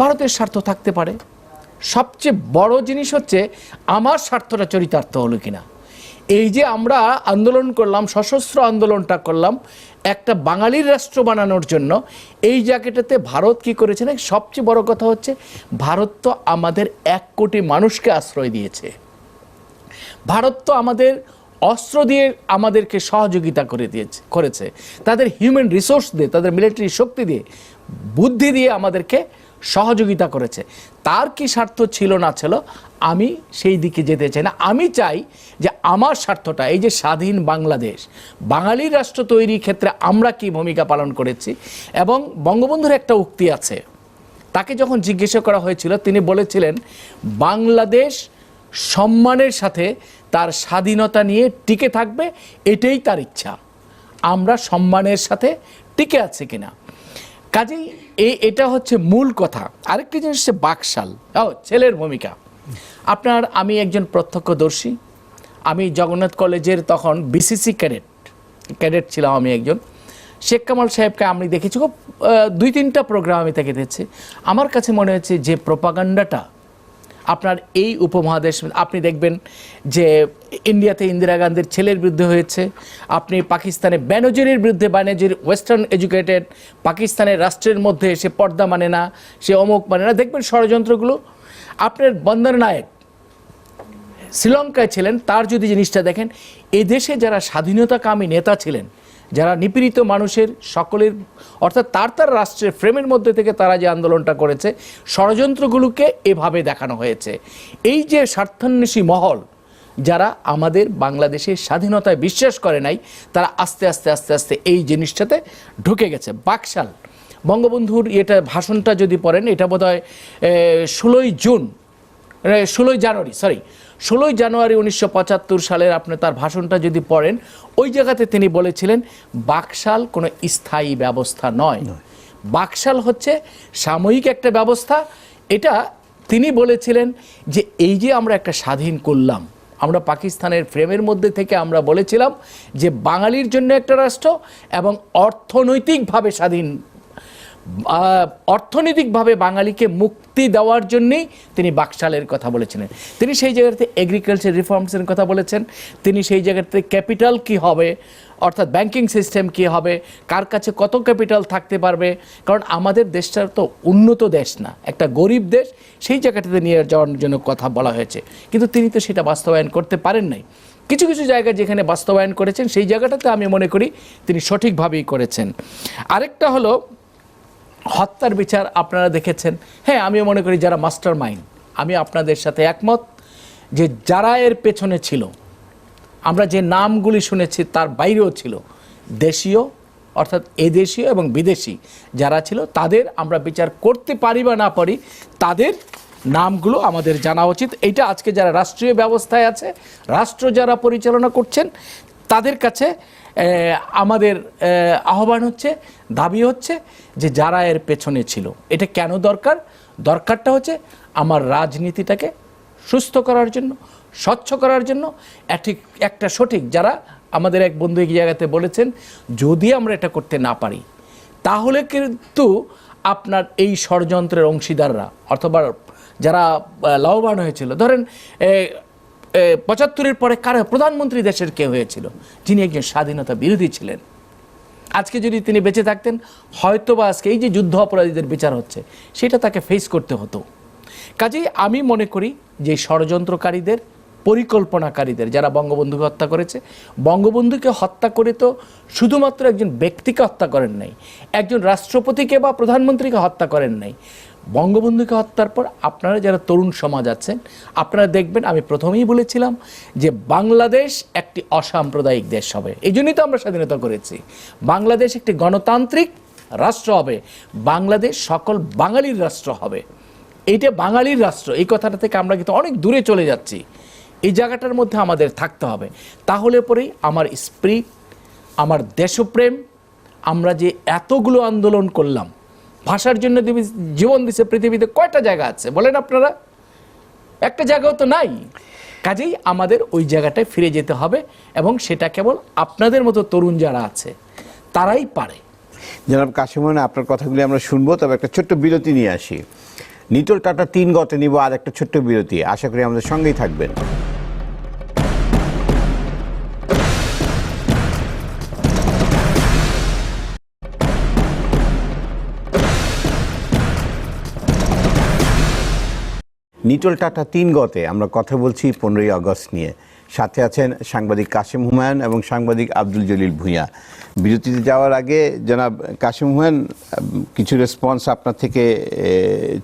ভারতের স্বার্থ থাকতে পারে, সবচেয়ে বড় জিনিস হচ্ছে আমার স্বার্থটা চরিতার্থ হলো কিনা। এই যে আমরা আন্দোলন করলাম, সশস্ত্র আন্দোলনটা করলাম একটা বাঙালির রাষ্ট্র বানানোর জন্য, এই জায়গাটাতে ভারত কি করেছে না, সবচেয়ে বড় কথা হচ্ছে ভারত তো আমাদের 1 কোটি মানুষকে আশ্রয় দিয়েছে। ভারত তো আমাদের অস্ত্র দিয়ে আমাদেরকে সহযোগিতা করেছে, তাদের হিউম্যান রিসোর্স দিয়ে, তাদের মিলিটারি শক্তি দিয়ে, বুদ্ধি দিয়ে আমাদেরকে সহযোগিতা করেছে। তার কি স্বার্থ ছিল না ছিল আমি সেই দিকে যেতে চাই না। আমি চাই যে আমার স্বার্থটা, এই যে স্বাধীন বাংলাদেশ, বাঙালি রাষ্ট্র তৈরির ক্ষেত্রে আমরা কি ভূমিকা পালন করেছি। এবং বঙ্গবন্ধুর একটা উক্তি আছে, তাকে যখন জিজ্ঞাসা করা হয়েছিল তিনি বলেছিলেন বাংলাদেশ সম্মানের সাথে তার স্বাধীনতা নিয়ে টিকে থাকবে, এটাই তার ইচ্ছা। আমরা সম্মানের সাথে টিকে আছে কিনা, কাজেই এটা হচ্ছে মূল কথা। আরেকটি জিনিস হচ্ছে বাকশাল, ছেলের ভূমিকা। আমি একজন প্রত্যক্ষদর্শী। আমি জগন্নাথ কলেজের তখন বিসিসি ক্যাডেট ছিলাম আমি একজন। শেখ কামাল সাহেবকে আমি দেখেছি খুব 2-3টা প্রোগ্রাম আমি তাকে দেখেছি। আমার কাছে মনে হয়েছে যে প্রোপাগান্ডাটা আপনার এই উপমহাদেশ, আপনি দেখবেন যে ইন্ডিয়াতে ইন্দিরা গান্ধীর ছেলের বিরুদ্ধে হয়েছে, আপনি পাকিস্তানে ব্যানার্জির বিরুদ্ধে, ব্যানার্জির ওয়েস্টার্ন এডুকেটেড, পাকিস্তানের রাষ্ট্রের মধ্যে সে পর্দা মানে না, সে অমুক মানে না, দেখবেন ষড়যন্ত্রগুলো। আপনার বন্দর নায়েক শ্রীলঙ্কায় ছিলেন, তার যদি জিনিসটা দেখেন, এদেশে যারা স্বাধীনতাকামী নেতা ছিলেন, যারা নিপীড়িত মানুষের সকলের, অর্থাৎ তার রাষ্ট্রের ফ্রেমের মধ্যে থেকে তারা যে আন্দোলনটা করেছে, ষড়যন্ত্রগুলোকে এভাবে দেখানো হয়েছে। এই যে স্বার্থান্বেষী মহল যারা আমাদের বাংলাদেশের স্বাধীনতায় বিশ্বাস করে নাই, তারা আস্তে আস্তে আস্তে আস্তে এই জিনিসটাতে ঢুকে গেছে। বাকশাল বঙ্গবন্ধুর এটা ভাষণটা যদি পড়েন, এটা বোধহয় 16 জানুয়ারি 1975 সালের আপনি তার ভাষণটা যদি পড়েন, ওই জায়গাতে তিনি বলেছিলেন বাকশাল কোনো স্থায়ী ব্যবস্থা নয়, বাকশাল হচ্ছে সাময়িক একটা ব্যবস্থা। এটা তিনি বলেছিলেন যে এই যে আমরা একটা স্বাধীন করলাম, আমরা পাকিস্তানের ফ্রেমের মধ্যে থেকে আমরা বলেছিলাম যে বাঙালির জন্য একটা রাষ্ট্র এবং অর্থনৈতিকভাবে স্বাধীন, অর্থনৈতিকভাবে বাঙালিকে মুক্তি দেওয়ার জন্যেই তিনি বাকশালের কথা বলেছিলেন। তিনি সেই জায়গাতে এগ্রিকালচার রিফর্মসের কথা বলেছেন, তিনি সেই জায়গাতে ক্যাপিটাল কি হবে, অর্থাৎ ব্যাংকিং সিস্টেম কি হবে, কার কাছে কত ক্যাপিটাল থাকতে পারবে, কারণ আমাদের দেশটা তো উন্নত দেশ না, একটা গরিব দেশ, সেই জায়গাটাতে নিয়ে যাওয়ার জন্য কথা বলা হয়েছে। কিন্তু তিনি তো সেটা বাস্তবায়ন করতে পারেন নাই। কিছু কিছু জায়গায় যেখানে বাস্তবায়ন করেছেন সেই জায়গাটাতে আমি মনে করি তিনি সঠিকভাবেই করেছেন। আরেকটা হলো হত্যার বিচার আপনারা দেখেছেন। হ্যাঁ, আমিও মনে করি যারা মাস্টার মাইন্ড, আমি আপনাদের সাথে একমত যে যারা এর পেছনে ছিল, আমরা যে নামগুলি শুনেছি তার বাইরেও ছিল দেশীয়, অর্থাৎ এদেশীয় এবং বিদেশি যারা ছিল, তাদের আমরা বিচার করতে পারি বা না পারি, তাদের নামগুলো আমাদের জানা উচিত। এইটা আজকে যারা রাষ্ট্রীয় ব্যবস্থায় আছে, রাষ্ট্র যারা পরিচালনা করছেন, তাদের কাছে আমাদের আহ্বান হচ্ছে, দাবি হচ্ছে যে যারা এর পেছনে ছিল। এটা কেন দরকার? দরকারটা হচ্ছে আমার রাজনীতিটাকে সুস্থ করার জন্য, স্বচ্ছ করার জন্য। একটা সঠিক, যারা আমাদের এক বন্ধু এই জায়গাতে বলেছেন যদি আমরা এটা করতে না পারি তাহলে কিন্তু আপনার এই ষড়যন্ত্রের অংশীদাররা অথবা যারা লাভবান হয়েছিল, ধরেন 75-এর পরে কারা প্রধানমন্ত্রী দেশের কে হয়েছিল, যিনি একজন স্বাধীনতা বিরোধী ছিলেন। আজকে যদি তিনি বেঁচে থাকতেন, হয়তোবা আজকে এই যে যুদ্ধ অপরাধীদের বিচার হচ্ছে সেটা তাকে ফেস করতে হতো। কাজেই আমি মনে করি যে ষড়যন্ত্রকারীদের, পরিকল্পনাকারীদের, যারা বঙ্গবন্ধুকে হত্যা করেছে, বঙ্গবন্ধুকে হত্যা করে তো শুধুমাত্র একজন ব্যক্তিকে হত্যা করেন নাই, একজন রাষ্ট্রপতিকে বা প্রধানমন্ত্রীকে হত্যা করেন নাই, বঙ্গবন্ধুকে হত্যার পর আপনারা যারা তরুণ সমাজ আছেন, আপনারা দেখবেন, আমি প্রথমেই বলেছিলাম যে বাংলাদেশ একটি অসাম্প্রদায়িক দেশ হবে। এই জন্যই তো আমরা স্বাধীনতা করেছি। বাংলাদেশ একটি গণতান্ত্রিক রাষ্ট্র হবে, বাংলাদেশ সকল বাঙালির রাষ্ট্র হবে। এইটা বাঙালির রাষ্ট্র, এই কথাটা থেকে আমরা কিন্তু অনেক দূরে চলে যাচ্ছি। এই জায়গাটার মধ্যে আমাদের থাকতে হবে, তাহলে পরেই আমার স্পিরিট, আমার দেশপ্রেম, আমরা যে এতগুলো আন্দোলন করলাম, ভাষার জন্য জীবন দিছে পৃথিবীতে কয়টা জায়গা আছে বলেন আপনারা? একটা জায়গাও তো নাই। কাজেই আমাদের ওই জায়গাটায় ফিরে যেতে হবে, এবং সেটা কেবল আপনাদের মতো তরুণ যারা আছে তারাই পারে। জনাব কাশিম হুমায়ুন, আপনার কথাগুলি আমরা শুনবো, তবে একটা ছোট্ট বিরতি নিয়ে আসি। নিটোল টাটা 3 গতে নিব আর একটা ছোট্ট বিরতি, আশা করি আমাদের সঙ্গেই থাকবেন। নিটোল টাটা 3 গতে আমরা কথা বলছি 15ই আগস্ট নিয়ে। সাথে আছেন সাংবাদিক কাশিম হুমায়ুন এবং সাংবাদিক আব্দুল জলিল ভূঁইয়া। বিরতিতে যাওয়ার আগে জনাব কাশিম হুমায়ুন, কিছু রেসপন্স আপনার থেকে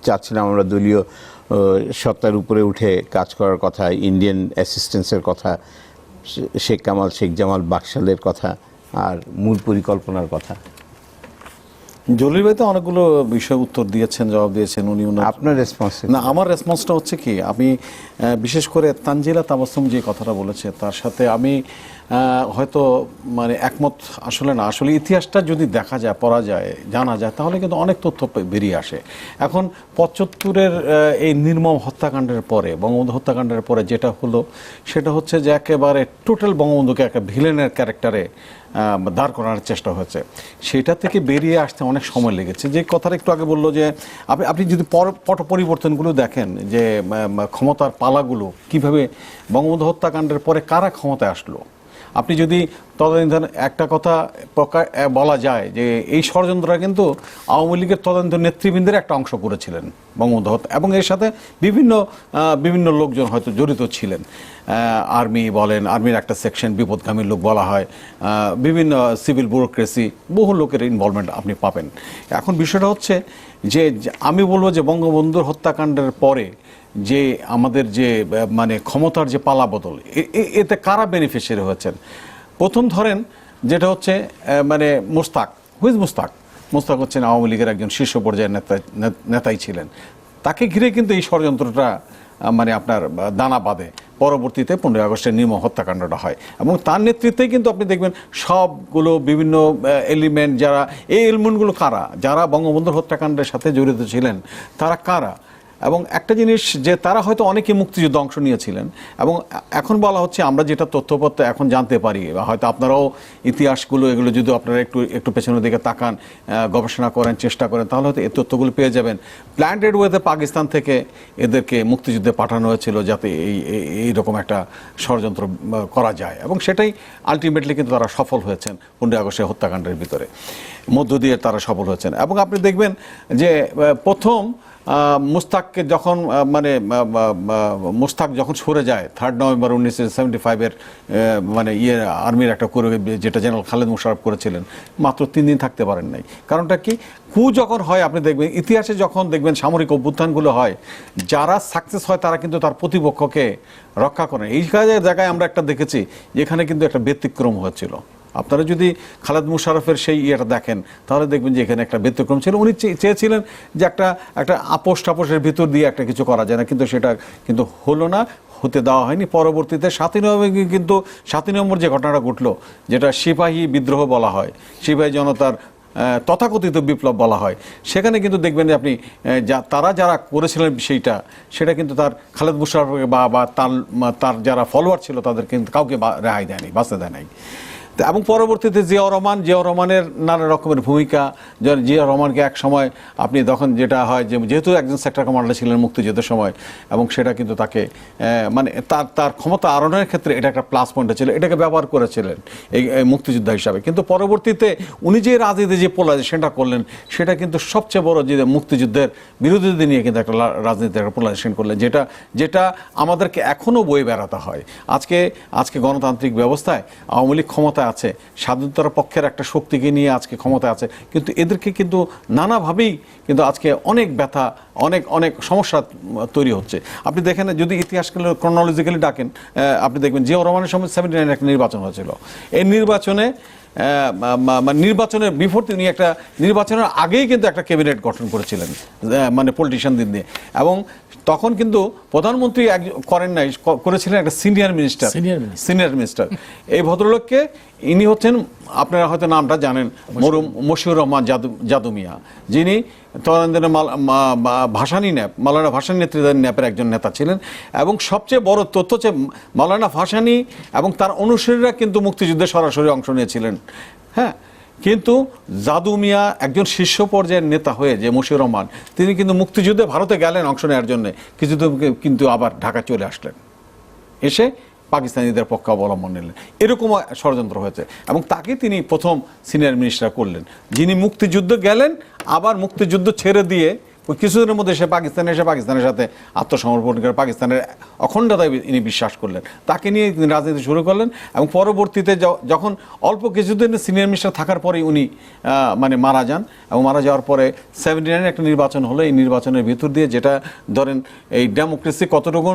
চাচ্ছিলাম আমরা। দলীয় সত্তার উপরে উঠে কাজ করার কথা, ইন্ডিয়ান অ্যাসিস্ট্যান্সের কথা, শেখ কামাল শেখ জামাল বাকশালের কথা, আর মূল পরিকল্পনার কথা। জলিল ভাই তো অনেকগুলো বিষয় উত্তর দিয়েছেন, জবাব দিয়েছেন উনি। আপনার রেসপন্স? না, আমার রেসপন্সটা হচ্ছে কি, আমি বিশেষ করে তানজিলা তাবাসসুম যে কথাটা বলেছে তার সাথে আমি হয়তো মানে একমত আসলে না। আসলে ইতিহাসটা যদি দেখা যায়, পড়া যায়, জানা যায়, তাহলে কিন্তু অনেক তথ্য বেরিয়ে আসে। এখন 75-এর এই নির্মম হত্যাকাণ্ডের পরে, বঙ্গবন্ধু হত্যাকাণ্ডের পরে যেটা হলো সেটা হচ্ছে যে একেবারে টোটাল বঙ্গবন্ধুকে একটা ভিলেনের ক্যারেক্টারে দাঁড় করানোর চেষ্টা হয়েছে। সেটা থেকে বেরিয়ে আসতে অনেক সময় লেগেছে। যে কথাটা একটু আগে বললো যে আপনি যদি পট পরিবর্তনগুলো দেখেন, যে ক্ষমতার পালাগুলো কিভাবে বঙ্গবন্ধু হত্যাকাণ্ডের পরে কারা ক্ষমতায় আসলো, আপনি যদি তদানীন্তন একটা কথা বলা যায় যে এই ষড়যন্ত্রটা কিন্তু আওয়ামী লীগের তদানীন্তন নেতৃবৃন্দের একটা অংশ করেছিলেন বঙ্গবন্ধু হত্যা, এবং এর সাথে বিভিন্ন লোকজন হয়তো জড়িত ছিলেন। আর্মি বলেন, আর্মির একটা সেকশন বিপদগামী লোক বলা হয়, বিভিন্ন সিভিল ব্যুরোক্রেসি, বহু লোকের ইনভলভমেন্ট আপনি পাবেন। এখন বিষয়টা হচ্ছে যে আমি বলবো যে বঙ্গবন্ধুর হত্যাকাণ্ডের পরে যে আমাদের যে মানে ক্ষমতার যে পালা বদল, এতে কারা বেনিফিশিয়ারি হয়েছেন? প্রথম ধরেন যেটা হচ্ছে মানে মুস্তাক, হুইজ মুস্তাক হচ্ছেন আওয়ামী লীগের একজন শীর্ষ পর্যায়ের নেতাই ছিলেন। তাকে ঘিরে কিন্তু এই ষড়যন্ত্রটা মানে আপনার দানা বাঁধে। পরবর্তীতে 15ই আগস্টের নির্মম হত্যাকাণ্ডটা হয়, এবং তার নেতৃত্বেই কিন্তু আপনি দেখবেন সবগুলো বিভিন্ন এলিমেন্ট, যারা এই এলিমেন্টগুলো কারা, যারা বঙ্গবন্ধুর হত্যাকাণ্ডের সাথে জড়িত ছিলেন তারা কারা। এবং একটা জিনিস যে তারা হয়তো অনেকে মুক্তিযুদ্ধ অংশ নিয়েছিলেন, এবং এখন বলা হচ্ছে আমরা যেটা তথ্যপত্র এখন জানতে পারি, বা হয়তো আপনারাও ইতিহাসগুলো এগুলো যদি আপনারা একটু পেছনের দিকে তাকান, গবেষণা করেন, চেষ্টা করেন, তাহলে হয়তো এই তথ্যগুলো পেয়ে যাবেন। প্ল্যান্টেড ওয়েতে পাকিস্তান থেকে এদেরকে মুক্তিযুদ্ধে পাঠানো হয়েছিল যাতে এইরকম একটা ষড়যন্ত্র করা যায়, এবং সেটাই আলটিমেটলি কিন্তু তারা সফল হয়েছেন। 15ই আগস্টের হত্যাকাণ্ডের ভিতরে মধ্য দিয়ে তারা সফল হয়েছেন। এবং আপনি দেখবেন যে প্রথম মুস্তাককে যখন মানে মুস্তাক যখন সরে যায় 3 নভেম্বর 1975-এর মানে আর্মির একটা করে, যেটা জেনারেল খালেদ মোশাররফ করেছিলেন, মাত্র 3 দিন থাকতে পারেন নাই। কারণটা কি? কু যখন হয়, আপনি দেখবেন ইতিহাসে যখন দেখবেন সামরিক অভ্যুত্থানগুলো হয়, যারা সাকসেস হয় তারা কিন্তু তার প্রতিপক্ষকে রক্ষা করেন। এই জায়গায় আমরা একটা দেখেছি যেখানে কিন্তু একটা ব্যতিক্রম হয়েছিল। আপনারা যদি খালেদ মোশাররফের সেই ইয়েটা দেখেন তাহলে দেখবেন যে এখানে একটা ব্যতিক্রম ছিল। উনি চেয়েছিলেন যে একটা আপোষ টাপোষের ভিতর দিয়ে একটা কিছু করা যায় না, কিন্তু সেটা কিন্তু হলো না, হতে দেওয়া হয়নি। পরবর্তীতে 7ই নভেম্বর যে ঘটনাটা ঘটলো, যেটা সিপাহী বিদ্রোহ বলা হয়, সিপাহী জনতার তথাকথিত বিপ্লব বলা হয়, সেখানে কিন্তু দেখবেন যে আপনি যারা করেছিলেন সেটা কিন্তু তার খালেদ মোশাররফকে বা তার যারা ফলোয়ার ছিল তাদের কিন্তু কাউকে রেহাই দেয়নি, বাঁচতে দেয় নাই। এবং পরবর্তীতে জিয়াউর রহমানের নানা রকমের ভূমিকা, জিয়াউর রহমানকে এক সময় আপনি তখন যেটা হয় যে যেহেতু একজন সেক্টর কমান্ডার ছিলেন মুক্তিযুদ্ধের সময়, এবং সেটা কিন্তু তাকে মানে তার ক্ষমতা আরোহণের ক্ষেত্রে এটা একটা প্লাস পয়েন্ট ছিল, এটাকে ব্যবহার করেছিলেন এই মুক্তিযোদ্ধা হিসাবে। কিন্তু পরবর্তীতে উনি যে রাজনীতি যে পোলারাইজেশনটা করলেন, সেটা কিন্তু সবচেয়ে বড় যে মুক্তিযুদ্ধের বিরোধীদের নিয়ে কিন্তু একটা রাজনীতির একটা পোলারাইজেশন করলেন, যেটা আমাদেরকে এখনও বয়ে বেড়াতে হয়। আজকে গণতান্ত্রিক ব্যবস্থায় আওয়ামী লীগ ক্ষমতায় ক্ষমতায় আছে, স্বাধীনতার পক্ষের একটা শক্তিকে নিয়ে আজকে ক্ষমতায় আছে, কিন্তু এদেরকে কিন্তু নানাভাবেই কিন্তু আজকে অনেক ব্যথা, অনেক অনেক সমস্যা তৈরি হচ্ছে। আপনি দেখেন যদি ইতিহাসকে ক্রোনোলজিক্যালি ডাকেন, আপনি দেখবেন জিয়াউর রহমানের সময় 79 একটা নির্বাচন হয়েছিল। এই নির্বাচনে নির্বাচনের বিফোর তিনি একটা নির্বাচনের আগেই কিন্তু একটা ক্যাবিনেট গঠন করেছিলেন, মানে পলিটিশিয়ানদের নিয়ে, এবং তখন কিন্তু প্রধানমন্ত্রী করেন নাই, করেছিলেন একটা সিনিয়র মিনিস্টার। এই ভদ্রলোককে, ইনি হচ্ছেন, আপনারা হয়তো নামটা জানেন, মরুম মশিউর রহমান জাদু মিয়া, যিনি তদানীন্তন মাওলানা ভাসানী নেতৃত্বাধীন ন্যাপের একজন নেতা ছিলেন। এবং সবচেয়ে বড় তথ্য হচ্ছে মাওলানা ভাসানী এবং তার অনুসারীরা কিন্তু মুক্তিযুদ্ধে সরাসরি অংশ নিয়েছিলেন। হ্যাঁ, কিন্তু জাদু মিয়া একজন শীর্ষ পর্যায়ের নেতা হয়ে, যে মশিউর রহমান, তিনি কিন্তু মুক্তিযুদ্ধে ভারতে গেলেন অংশ নেওয়ার জন্য, কিছুদিন কিন্তু আবার ঢাকা চলে আসলেন, এসে পাকিস্তানিদের পক্ষে অবলম্বন নিলেন। এরকম ষড়যন্ত্র হয়েছে এবং তাকে তিনি প্রথম সিনিয়র মিনিস্টার করলেন, যিনি মুক্তিযুদ্ধ গেলেন, আবার মুক্তিযুদ্ধ ছেড়ে দিয়ে কিছুদিনের মধ্যে সে পাকিস্তানে এসে পাকিস্তানের সাথে আত্মসমর্পণ করে পাকিস্তানের অখণ্ডতায় ইনি বিশ্বাস করলেন। তাকে নিয়ে তিনি রাজনীতি শুরু করলেন এবং পরবর্তীতে যখন অল্প কিছুদিন সিনিয়র মিনিস্টার থাকার পরেই উনি মানে মারা যান, এবং মারা যাওয়ার পরে 79 একটা নির্বাচন হলো। এই নির্বাচনের ভিতর দিয়ে, যেটা ধরেন এই ডেমোক্রেসি কতটুকু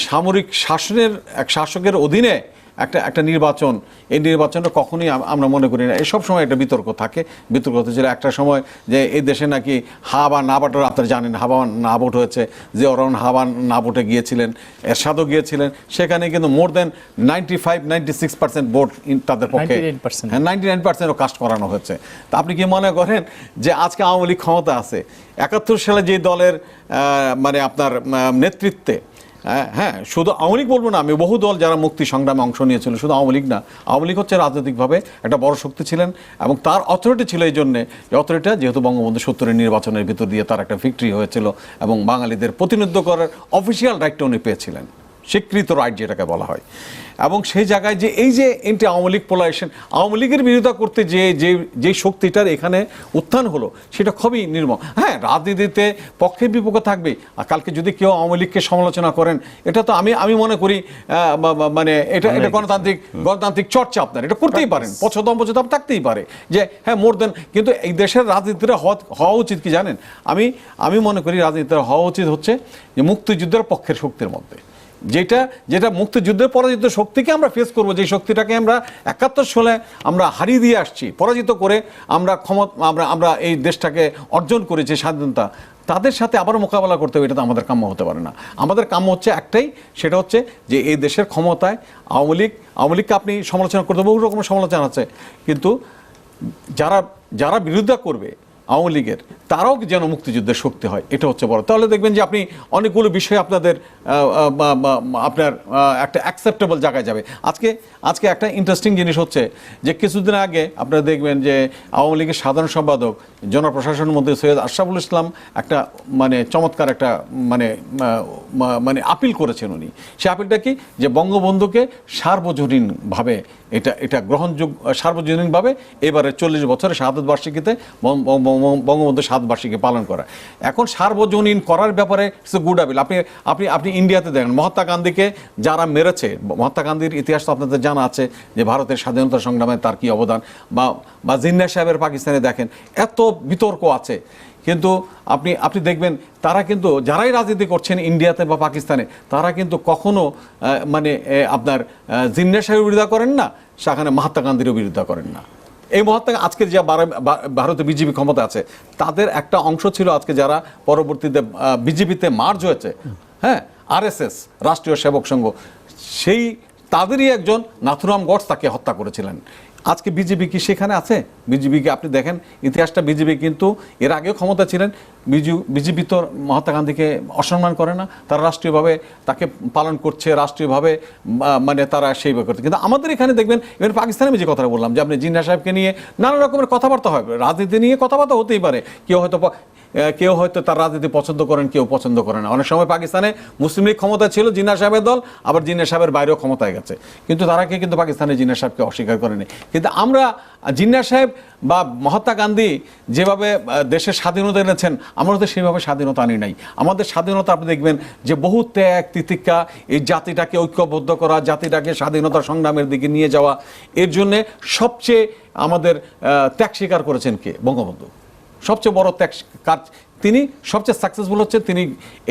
সামরিক শাসনের এক শাসকের অধীনে একটা নির্বাচন, এই নির্বাচনটা কখনোই আমরা মনে করি না, এসব সময় একটা বিতর্ক থাকে। বিতর্ক হচ্ছিল একটা সময় যে এই দেশে নাকি হা বা না ভোটার, আপনারা জানেন হা বা না ভোট হয়েছে, যে ওরান হা বা না ভোটে গিয়েছিলেন, এরশাদও গিয়েছিলেন, সেখানে কিন্তু মোর দেন 95-96% ভোট তাদের পক্ষে, 99%ও কাস্ট করানো হয়েছে। তা আপনি কি মনে করেন যে আজকে আওয়ামী লীগ ক্ষমতা আছে, 71 সালে যে দলের মানে আপনার নেতৃত্বে, হ্যাঁ শুধু আওয়ামী লীগ বলবো না, আমি বহু দল যারা মুক্তি সংগ্রামে অংশ নিয়েছিল, শুধু আওয়ামী লীগ না, আওয়ামী লীগ হচ্ছে রাজনৈতিকভাবে একটা বড় শক্তি ছিলেন এবং তার অথরিটি ছিল এই জন্যে, অথরিটিটা যেহেতু বঙ্গবন্ধু 70-এর নির্বাচনের ভিতর দিয়ে তার একটা ভিক্টরি হয়েছিল এবং বাঙালিদের প্রতিনিধিত্ব করার অফিসিয়াল রাইটটা উনি পেয়েছিলেন, স্বীকৃত রাইট যেটাকে বলা হয়। এবং সেই জায়গায় যে এই যে এন্টি আওয়ামী লীগ পোলারাইজেশন, আওয়ামী লীগের বিরোধিতা করতে যে শক্তিটার এখানে উত্থান হলো, সেটা খুবই নির্মম। হ্যাঁ, রাজনীতিতে পক্ষে বিপক্ষে থাকবে, আর কালকে যদি কেউ আওয়ামী লীগকে সমালোচনা করেন, এটা তো আমি মনে করি মানে এটা গণতান্ত্রিক চর্চা, আপনার এটা করতেই পারেন, পছন্দ থাকতেই পারে যে হ্যাঁ মোর দেন, কিন্তু এই দেশের রাজনীতিটা হওয়া উচিত কি জানেন, আমি মনে করি রাজনীতিটা হওয়া উচিত হচ্ছে যে মুক্তিযুদ্ধের পক্ষের শক্তির মধ্যে, যেটা মুক্তিযুদ্ধের পরাজিত শক্তিকে আমরা ফেস করব, যে শক্তিটাকে আমরা 71 সালে আমরা হারিয়ে দিয়ে আসছি, পরাজিত করে আমরা এই দেশটাকে অর্জন করেছি স্বাধীনতা, তাদের সাথে আবার মোকাবেলা করতে হবে, এটা তো আমাদের কাম্য হতে পারে না। আমাদের কাম্য হচ্ছে একটাই, সেটা হচ্ছে যে এই দেশের ক্ষমতায় আওয়ামী লীগকে আপনি সমালোচনা করতে, বহু রকমের সমালোচনা আছে, কিন্তু যারা বিরোধিতা করবে আওয়ামী লীগের, তারাও যেন মুক্তিযুদ্ধের শক্তি হয়, এটা হচ্ছে বড়। তাহলে দেখবেন যে আপনি অনেকগুলো বিষয় আপনার একটা অ্যাকসেপ্টেবল জায়গায় যাবে। আজকে একটা ইন্টারেস্টিং জিনিস হচ্ছে যে কিছুদিন আগে আপনারা দেখবেন যে আওয়ামী লীগের সাধারণ সম্পাদক জনপ্রশাসনের মধ্যে সৈয়দ আশরাফুল ইসলাম একটা মানে চমৎকার একটা মানে আপিল করেছেন উনি। সে আপিলটা কি, যে বঙ্গবন্ধুকে সার্বজনীনভাবে এটা গ্রহণযোগ্য, সার্বজনীনভাবে এবারে 40 বছরের শাহাদত বার্ষিকীতে বঙ্গবন্ধু শাহাদত বার্ষিকী পালন করা। এখন সার্বজনীন করার ব্যাপারে ইটস এ গুড আপিল। আপনি ইন্ডিয়াতে দেখেন মহাত্মা গান্ধীকে যারা মেরেছে, মহাত্মা গান্ধীর ইতিহাস তো আপনাদের জানা আছে, যে ভারতের স্বাধীনতা সংগ্রামে তার কি অবদান, বা জিন্নাহ সাহেবের পাকিস্তানে দেখেন এত বিতর্ক আছে, কিন্তু আপনি দেখবেন তারা কিন্তু যারাই রাজনীতি করছেন ইন্ডিয়াতে বা পাকিস্তানে, তারা কিন্তু কখনো মানে আপনার জিন্নাহ সাহেবের বিরোধিতা করেন না, সেখানে মহাত্মা গান্ধীরও বিরোধিতা করেন না। এই মহাত্মা আজকে যে ভারতে বিজেপি ক্ষমতা আছে, তাদের একটা অংশ ছিল আজকে যারা পরবর্তীতে বিজেপিতে মার্জ হয়েছে, হ্যাঁ, RSS রাষ্ট্রীয় সেবক সংঘ, তাদেরই একজন নাথুরাম গডস তাকে হত্যা করেছিলেন। আজকে বিজেপি কি সেখানে আছে? বিজেপিকে আপনি দেখেন ইতিহাসটা, বিজেপি কিন্তু এর আগেও ক্ষমতা ছিলেন, বিজেপি তো মহাত্মা গান্ধীকে অসম্মান করে না, তারা রাষ্ট্রীয়ভাবে তাকে পালন করছে, রাষ্ট্রীয়ভাবে মানে তারা সেইভাবে করছে। কিন্তু আমাদের এখানে দেখবেন, এবার পাকিস্তানে আমি যে কথাটা বললাম, যে আপনি জিন্নাহ সাহেবকে নিয়ে নানা রকমের কথাবার্তা হয়, রাজনীতি নিয়ে কথাবার্তা হতেই পারে, কেউ হয়তো তার রাজনীতি পছন্দ করেন, কেউ পছন্দ করে না। অনেক সময় পাকিস্তানে মুসলিম লীগ ক্ষমতা ছিল, জিন্নাহ সাহেবের দল আবার জিন্নাহ সাহেবের বাইরেও ক্ষমতায় গেছে, কিন্তু তারা কিন্তু পাকিস্তানে জিন্নাহ সাহেবকে অস্বীকার করেনি। কিন্তু আমরা জিন্নাহ সাহেব বা মহাত্মা গান্ধী যেভাবে দেশের স্বাধীনতা এনেছেন, আমরা তো সেইভাবে স্বাধীনতা আনি নাই। আমাদের স্বাধীনতা আপনি দেখবেন যে বহু ত্যাগ তিতিক্ষা, এই জাতিটাকে ঐক্যবদ্ধ করা, জাতিটাকে স্বাধীনতা সংগ্রামের দিকে নিয়ে যাওয়া, এর জন্যে সবচেয়ে আমাদের ত্যাগ স্বীকার করেছেন কে? বঙ্গবন্ধু। সবচেয়ে বড় ত্যাগ তিনি সবচেয়ে সাকসেসফুল হচ্ছে তিনি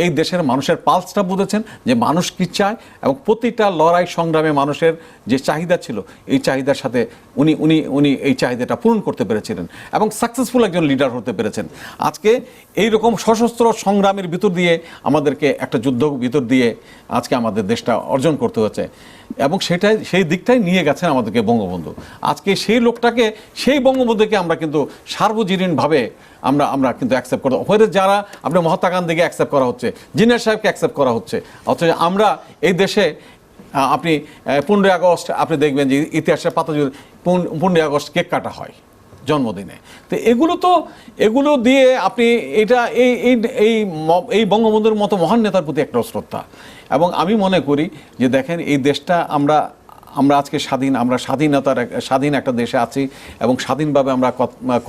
এই দেশের মানুষের পালসটা বুঝেছেন যে মানুষ কি চায়, এবং প্রতিটা লড়াই সংগ্রামে মানুষের যে চাহিদা ছিল এই চাহিদার সাথে উনি উনি উনি এই চাহিদাটা পূরণ করতে পেরেছিলেন এবং সাকসেসফুল একজন লিডার হতে পেরেছেন। আজকে এই রকম সশস্ত্র সংগ্রামের ভিতর দিয়ে আমাদেরকে একটা যুদ্ধ ভিতর দিয়ে আজকে আমাদের দেশটা অর্জন করতে হচ্ছে, এবং সেই দিকটাই নিয়ে গেছেন আমাদেরকে বঙ্গবন্ধু। আজকে সেই লোকটাকে, সেই বঙ্গবন্ধুকে আমরা কিন্তু সার্বজনীনভাবে আমরা কিন্তু অ্যাকসেপ্ট করতে, হয়তো যারা আপনার মহাত্মা গান্ধীকে অ্যাকসেপ্ট করা হচ্ছে, জিনিয়ার সাহেবকে অ্যাকসেপ্ট করা হচ্ছে, অথচ আমরা এই দেশে আপনি 15ই আগস্ট আপনি দেখবেন যে ইতিহাসের পাতা 15ই আগস্ট কেক কাটা হয় জন্মদিনে। তো এগুলো দিয়ে আপনি এটা এই বঙ্গবন্ধুর মতো মহান নেতার প্রতি একটা শ্রদ্ধা। এবং আমি মনে করি যে দেখেন এই দেশটা আমরা আজকে আমরা স্বাধীন একটা দেশে আছি, এবং স্বাধীনভাবে আমরা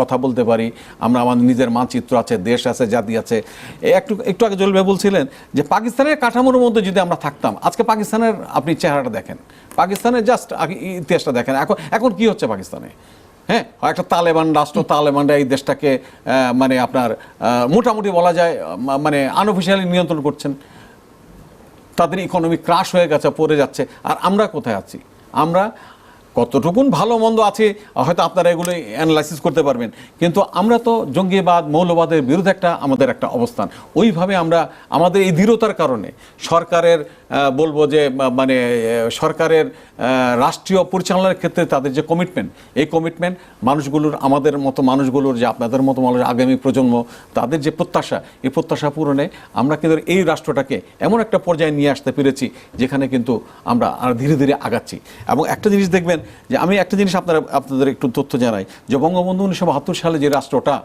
কথা বলতে পারি। আমরা আমাদের নিজের মানচিত্র আছে, দেশ আছে, জাতি আছে। একটু আগে জলিল ভাই বলছিলেন যে পাকিস্তানের কাঠামোর মধ্যে যদি আমরা থাকতাম, আজকে পাকিস্তানের আপনি চেহারাটা দেখেন, পাকিস্তানের জাস্ট ইতিহাসটা দেখেন, এখন কি হচ্ছে পাকিস্তানে। হ্যাঁ, একটা তালেবান রাষ্ট্র, তালেবানরা এই দেশটাকে মানে আপনার মোটামুটি বলা যায় মানে আনঅফিসিয়ালি নিয়ন্ত্রণ করছেন। তাদের ইকোনমি ক্রাশ হয়ে গেছে, পড়ে যাচ্ছে। আর আমরা কোথায় আছি? আমরা কতটুকুন ভালো মন্দ আছে হয়তো আপনারা এগুলো অ্যানালাইসিস করতে পারবেন, কিন্তু আমরা তো জঙ্গিবাদ মৌলবাদের বিরুদ্ধে আমাদের একটা অবস্থান। ওইভাবে আমাদের এই দৃঢ়তার কারণে সরকারের বলবো যে মানে সরকারের রাষ্ট্রীয় পরিচালনার ক্ষেত্রে তাদের যে কমিটমেন্ট, এই কমিটমেন্ট মানুষগুলোর, আমাদের মতো মানুষগুলোর, যে আপনাদের মতো মানুষ, আগামী প্রজন্ম, তাদের যে প্রত্যাশা, এই প্রত্যাশা পূরণে আমরা কিন্তু এই রাষ্ট্রটাকে এমন একটা পর্যায়ে নিয়ে আসতে পেরেছি যেখানে কিন্তু আমরা আর ধীরে ধীরে আগাচ্ছি। এবং একটা জিনিস দেখবেন যে আমি একটা জিনিস আপনাদের একটু তথ্য জানাই যে বঙ্গবন্ধু 1972 সালে যে রাষ্ট্রটা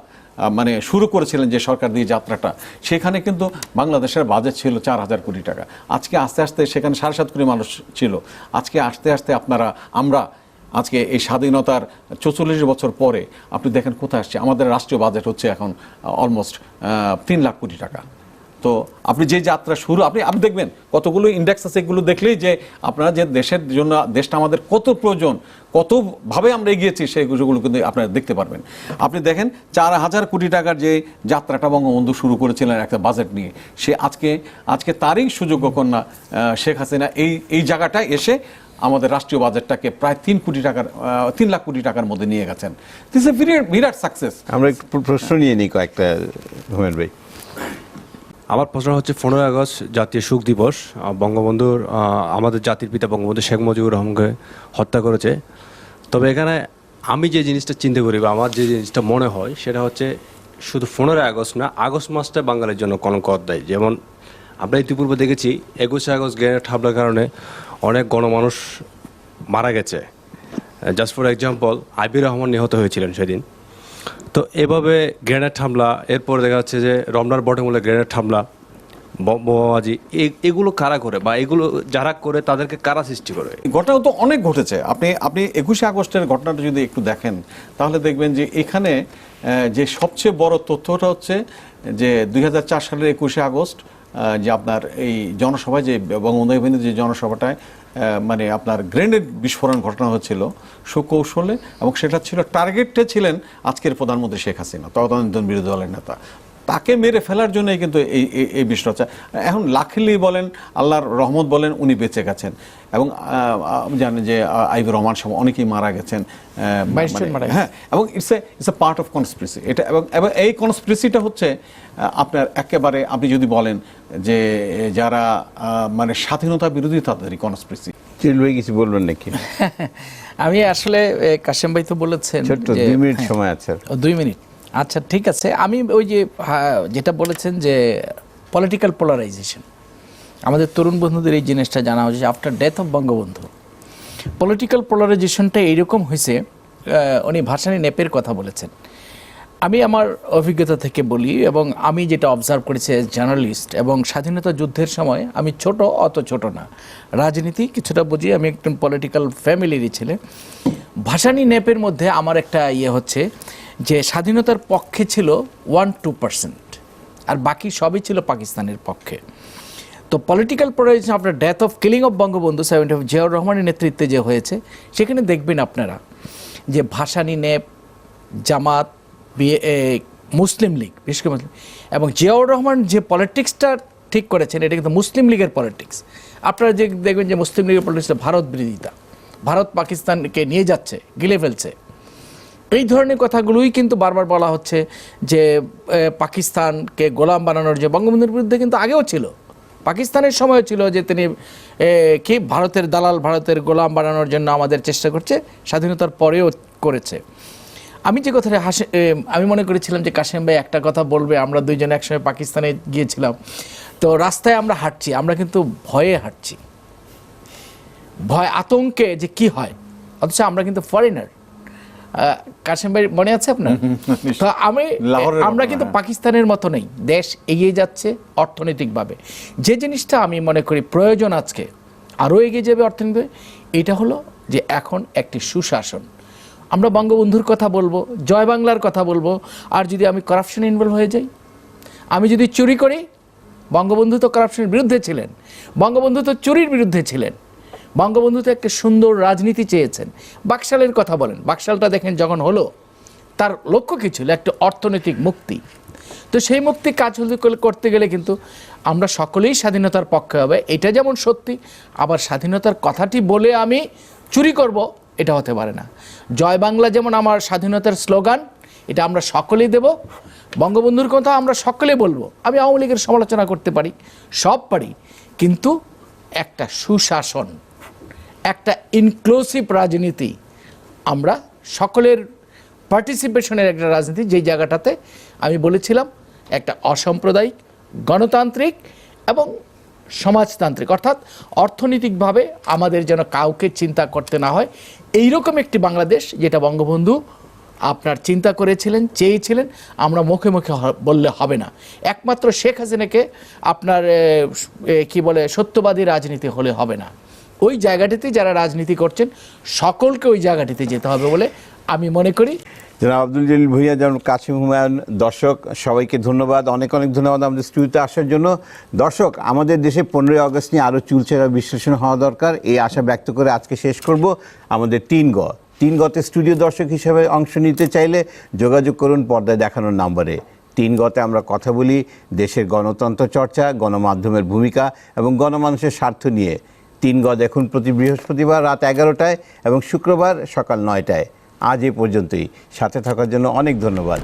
মানে শুরু করেছিলেন, যে সরকার দিয়ে যাত্রাটা, সেখানে কিন্তু বাংলাদেশের বাজেট ছিল 4,000 কোটি টাকা। আজকে আস্তে আস্তে সেখানে 7.5 কোটি মানুষ ছিল। আজকে আস্তে আস্তে আমরা আজকে এই স্বাধীনতার 44 বছর পরে আপনি দেখেন কোথায় আসছে। আমাদের রাষ্ট্রীয় বাজেট হচ্ছে এখন অলমোস্ট 3 লাখ কোটি টাকা। তো আপনি যে যাত্রা শুরু, আপনি দেখবেন কতগুলো ইন্ডেক্স আছে, এগুলো দেখলেই যে আপনারা যে দেশের জন্য, দেশটা আমাদের কত প্রয়োজন, কতভাবে আমরা এগিয়েছি, সেইগুলো কিন্তু আপনারা দেখতে পারবেন। আপনি দেখেন 4,000 কোটি টাকার যে যাত্রাটা বঙ্গবন্ধু শুরু করেছিলেন একটা বাজেট নিয়ে, সে আজকে তারই সুযোগ্য কন্যা শেখ হাসিনা এই জায়গাটায় এসে আমাদের রাষ্ট্রীয় বাজেটটাকে প্রায় 3 লাখ কোটি টাকার মধ্যে নিয়ে গেছেন। This is a Virat success. আমরা একটু প্রশ্ন নিয়ে নিই কয়েকটা, হুমায়ুন ভাই। আমার প্রশ্ন হচ্ছে 15ই আগস্ট জাতীয় শোক দিবস, বঙ্গবন্ধুর আমাদের জাতির পিতা বঙ্গবন্ধু শেখ মুজিবুর রহমানকে হত্যা করেছে। তবে এখানে আমি যে জিনিসটা চিন্তা করি বা আমার যে জিনিসটা মনে হয় সেটা হচ্ছে শুধু 15ই আগস্ট না, আগস্ট মাসটা বাঙালির জন্য কলঙ্ক অধ্যায়। যেমন আমরা ইতিপূর্বে দেখেছি 21শে আগস্ট গ্রেনেড হামলার কারণে অনেক গণমানুষ মারা গেছে। জাস্ট ফর এক্সাম্পল, আইবির রহমান নিহত হয়েছিলেন সেদিন। তো এভাবে গ্রেনেড হামলা, এরপর দেখা যাচ্ছে যে রমনার বটমূলে গ্রেনেড হামলা, বোমাবাজি, এগুলো কারা করে বা এগুলো যারা করে তাদেরকে কারা সৃষ্টি করে? ঘটনা তো অনেক ঘটেছে। আপনি 21শে আগস্টের ঘটনাটা যদি একটু দেখেন তাহলে দেখবেন যে এখানে যে সবচেয়ে বড় তথ্যটা হচ্ছে যে 2004 সালের 21শে আগস্ট যে আপনার এই জনসভায়, যে বঙ্গবন্ধু যে জনসভাটায় মানে আপনার গ্রেনেড বিস্ফোরণ ঘটনা হচ্ছিল সুকৌশলে, এবং সেটা ছিল টার্গেটে ছিলেন আজকের প্রধানমন্ত্রী শেখ হাসিনা, তদানীন্তন বিরোধী দলের নেতা। তাকে মেরে ফেলার জন্যই কিন্তু এই বিষয়টা। এখন লাখিলি বলেন, আল্লাহর রহমত বলেন, উনি বেঁচে গেছেন। এবং জানেন যে আইবুর রহমান সহ অনেকেই মারা গেছেন। হ্যাঁ, এবং it's a part of conspiracy এটা। এবং এই কনস্পিরেসিটা হচ্ছে আপনার একেবারে, আপনি যদি বলেন যে যারা মানে স্বাধীনতা বিরোধী, তাদেরই কনস্পিরেসি। কিছু বলবেন নাকি? আমি আসলে কাশেম ভাই তো বলেছেন ছোট্ট 2 মিনিট সময় আছে। 2 মিনিট, আচ্ছা ঠিক আছে। আমি ওই যে যেটা বলেছেন যে পলিটিক্যাল পোলারাইজেশন, আমাদের তরুণ বন্ধুদের এই জিনিসটা জানা উচিত। After death of Bangabandhu political পোলারাইজেশনটা এইরকম হয়েছে। উনি ভাসানী নেপের কথা বলেছেন। আমি আমার অভিজ্ঞতা থেকে বলি, এবং আমি যেটা অবজার্ভ করেছি জার্নালিস্ট, এবং স্বাধীনতা যুদ্ধের সময় আমি অত ছোট না, রাজনীতি কিছুটা বুঝি, আমি একজন পলিটিক্যাল ফ্যামিলিরই ছেলে। ভাসানী নেপের মধ্যে আমার একটা হচ্ছে যে স্বাধীনতার পক্ষে ছিল 1-2%, আর বাকি সবই ছিল পাকিস্তানের পক্ষে। তো পলিটিক্যাল পোলারাইজেশন আপনার death of killing of Bangabandhu 70 Ziaur রহমানের নেতৃত্বে যে হয়েছে, সেখানে দেখবেন আপনারা যে ভাসানী, নেপ, জামাত, মুসলিম লীগ, বিশেষ করে মুসলিম, এবং জিয়াউর রহমান যে পলিটিক্সটা ঠিক করেছেন এটা কিন্তু মুসলিম লীগের পলিটিক্স। আপনারা যে দেখবেন যে মুসলিম লীগের পলিটিক্সটা ভারত বিরোধিতা, ভারত পাকিস্তানকে নিয়ে যাচ্ছে, গিলে ফেলছে, এই ধরনের কথাগুলোই কিন্তু বারবার বলা হচ্ছে যে পাকিস্তানকে গোলাম বানানোর যে বঙ্গবন্ধুর বিরুদ্ধে কিন্তু আগেও ছিল, পাকিস্তানের সময়ও ছিল যে তিনি কি ভারতের দালাল, ভারতের গোলাম বানানোর জন্য আমাদের চেষ্টা করছে, স্বাধীনতার পরেও করেছে। আমি যে কথাটা আমি মনে করেছিলাম যে কাশেম ভাই একটা কথা বলবে, আমরা দুইজন একসময় পাকিস্তানে গিয়েছিলাম, তো রাস্তায় আমরা হাঁটছি, আমরা কিন্তু ভয়ে হাঁটছি, ভয় আতঙ্কে যে কি হয়, অথচ আমরা কিন্তু ফরেনার। কাশেম ভাই মনে আছে আপনার? তো আমরা কিন্তু পাকিস্তানের মতো নেই, দেশ এগিয়ে যাচ্ছে অর্থনৈতিকভাবে। যে জিনিসটা আমি মনে করি প্রয়োজন আজকে আরও এগিয়ে যাবে অর্থনৈতিক, এটা হলো যে এখন একটি সুশাসন। আমরা বঙ্গবন্ধুর কথা বলবো, জয় বাংলার কথা বলবো, আর যদি আমি করাপশনে ইনভলভ হয়ে যাই, আমি যদি চুরি করি, বঙ্গবন্ধু তো করাপশনের বিরুদ্ধে ছিলেন, বঙ্গবন্ধু তো চুরির বিরুদ্ধে ছিলেন, বঙ্গবন্ধু তো একটা সুন্দর রাজনীতি চেয়েছেন। বাকশালের কথা বলেন, বাকশালটা দেখেন যখন হলো, তার লক্ষ্য কী ছিল? একটা অর্থনৈতিক মুক্তি। তো সেই মুক্তি কাজ করতে গেলে কিন্তু আমরা সকলেই স্বাধীনতার পক্ষে হবে, এটা যেমন সত্যি, আবার স্বাধীনতার কথাটি বলে আমি চুরি করব, এটা হতে পারে না। জয় বাংলা যেমন আমার স্বাধীনতার স্লোগান, এটা আমরা সকলেই দেব, বঙ্গবন্ধুর কথা আমরা সকলেই বলবো। আমি আওয়ামী লীগের সমালোচনা করতে পারি, সব পারি, কিন্তু একটা সুশাসন, একটা ইনক্লুসিভ রাজনীতি, আমরা সকলের পার্টিসিপেশনের একটা রাজনীতি, যেই জায়গাটাতে আমি বলেছিলাম একটা অসাম্প্রদায়িক, গণতান্ত্রিক এবং সমাজতান্ত্রিক, অর্থাৎ অর্থনৈতিকভাবে আমাদের যেন কাউকে চিন্তা করতে না হয়, এইরকম একটি বাংলাদেশ যেটা বঙ্গবন্ধু আপনার চিন্তা করেছিলেন, চেয়েছিলেন। আমরা মুখে মুখে বললে হবে না, একমাত্র শেখ হাসিনাকে আপনার কি বলে সত্যবাদী রাজনীতি হলে হবে না। ওই জায়গাটিতে যারা রাজনীতি করছেন সকলকে ওই জায়গাটিতে যেতে হবে বলে আমি মনে করি। জনাব আব্দুল জলিল ভূঁইয়া, যেমন কাশিম হুমায়ুন, দর্শক সবাইকে ধন্যবাদ, অনেক অনেক ধন্যবাদ আমাদের স্টুডিওতে আসার জন্য। দর্শক, আমাদের দেশে 15ই আগস্ট নিয়ে আরও চুলচেরা বিশ্লেষণ হওয়া দরকার, এই আশা ব্যক্ত করে আজকে শেষ করব। আমাদের 3 গতে স্টুডিও দর্শক হিসেবে অংশ নিতে চাইলে যোগাযোগ করুন পর্দায় দেখানোর নাম্বারে। 3 গতে আমরা কথা বলি দেশের গণতন্ত্র চর্চা, গণমাধ্যমের ভূমিকা এবং গণমানুষের স্বার্থ নিয়ে। 3 গ দেখুন প্রতি বৃহস্পতিবার রাত 11টায় এবং শুক্রবার সকাল 9টায়। আজ এ পর্যন্তই, সাথে থাকার জন্য অনেক ধন্যবাদ।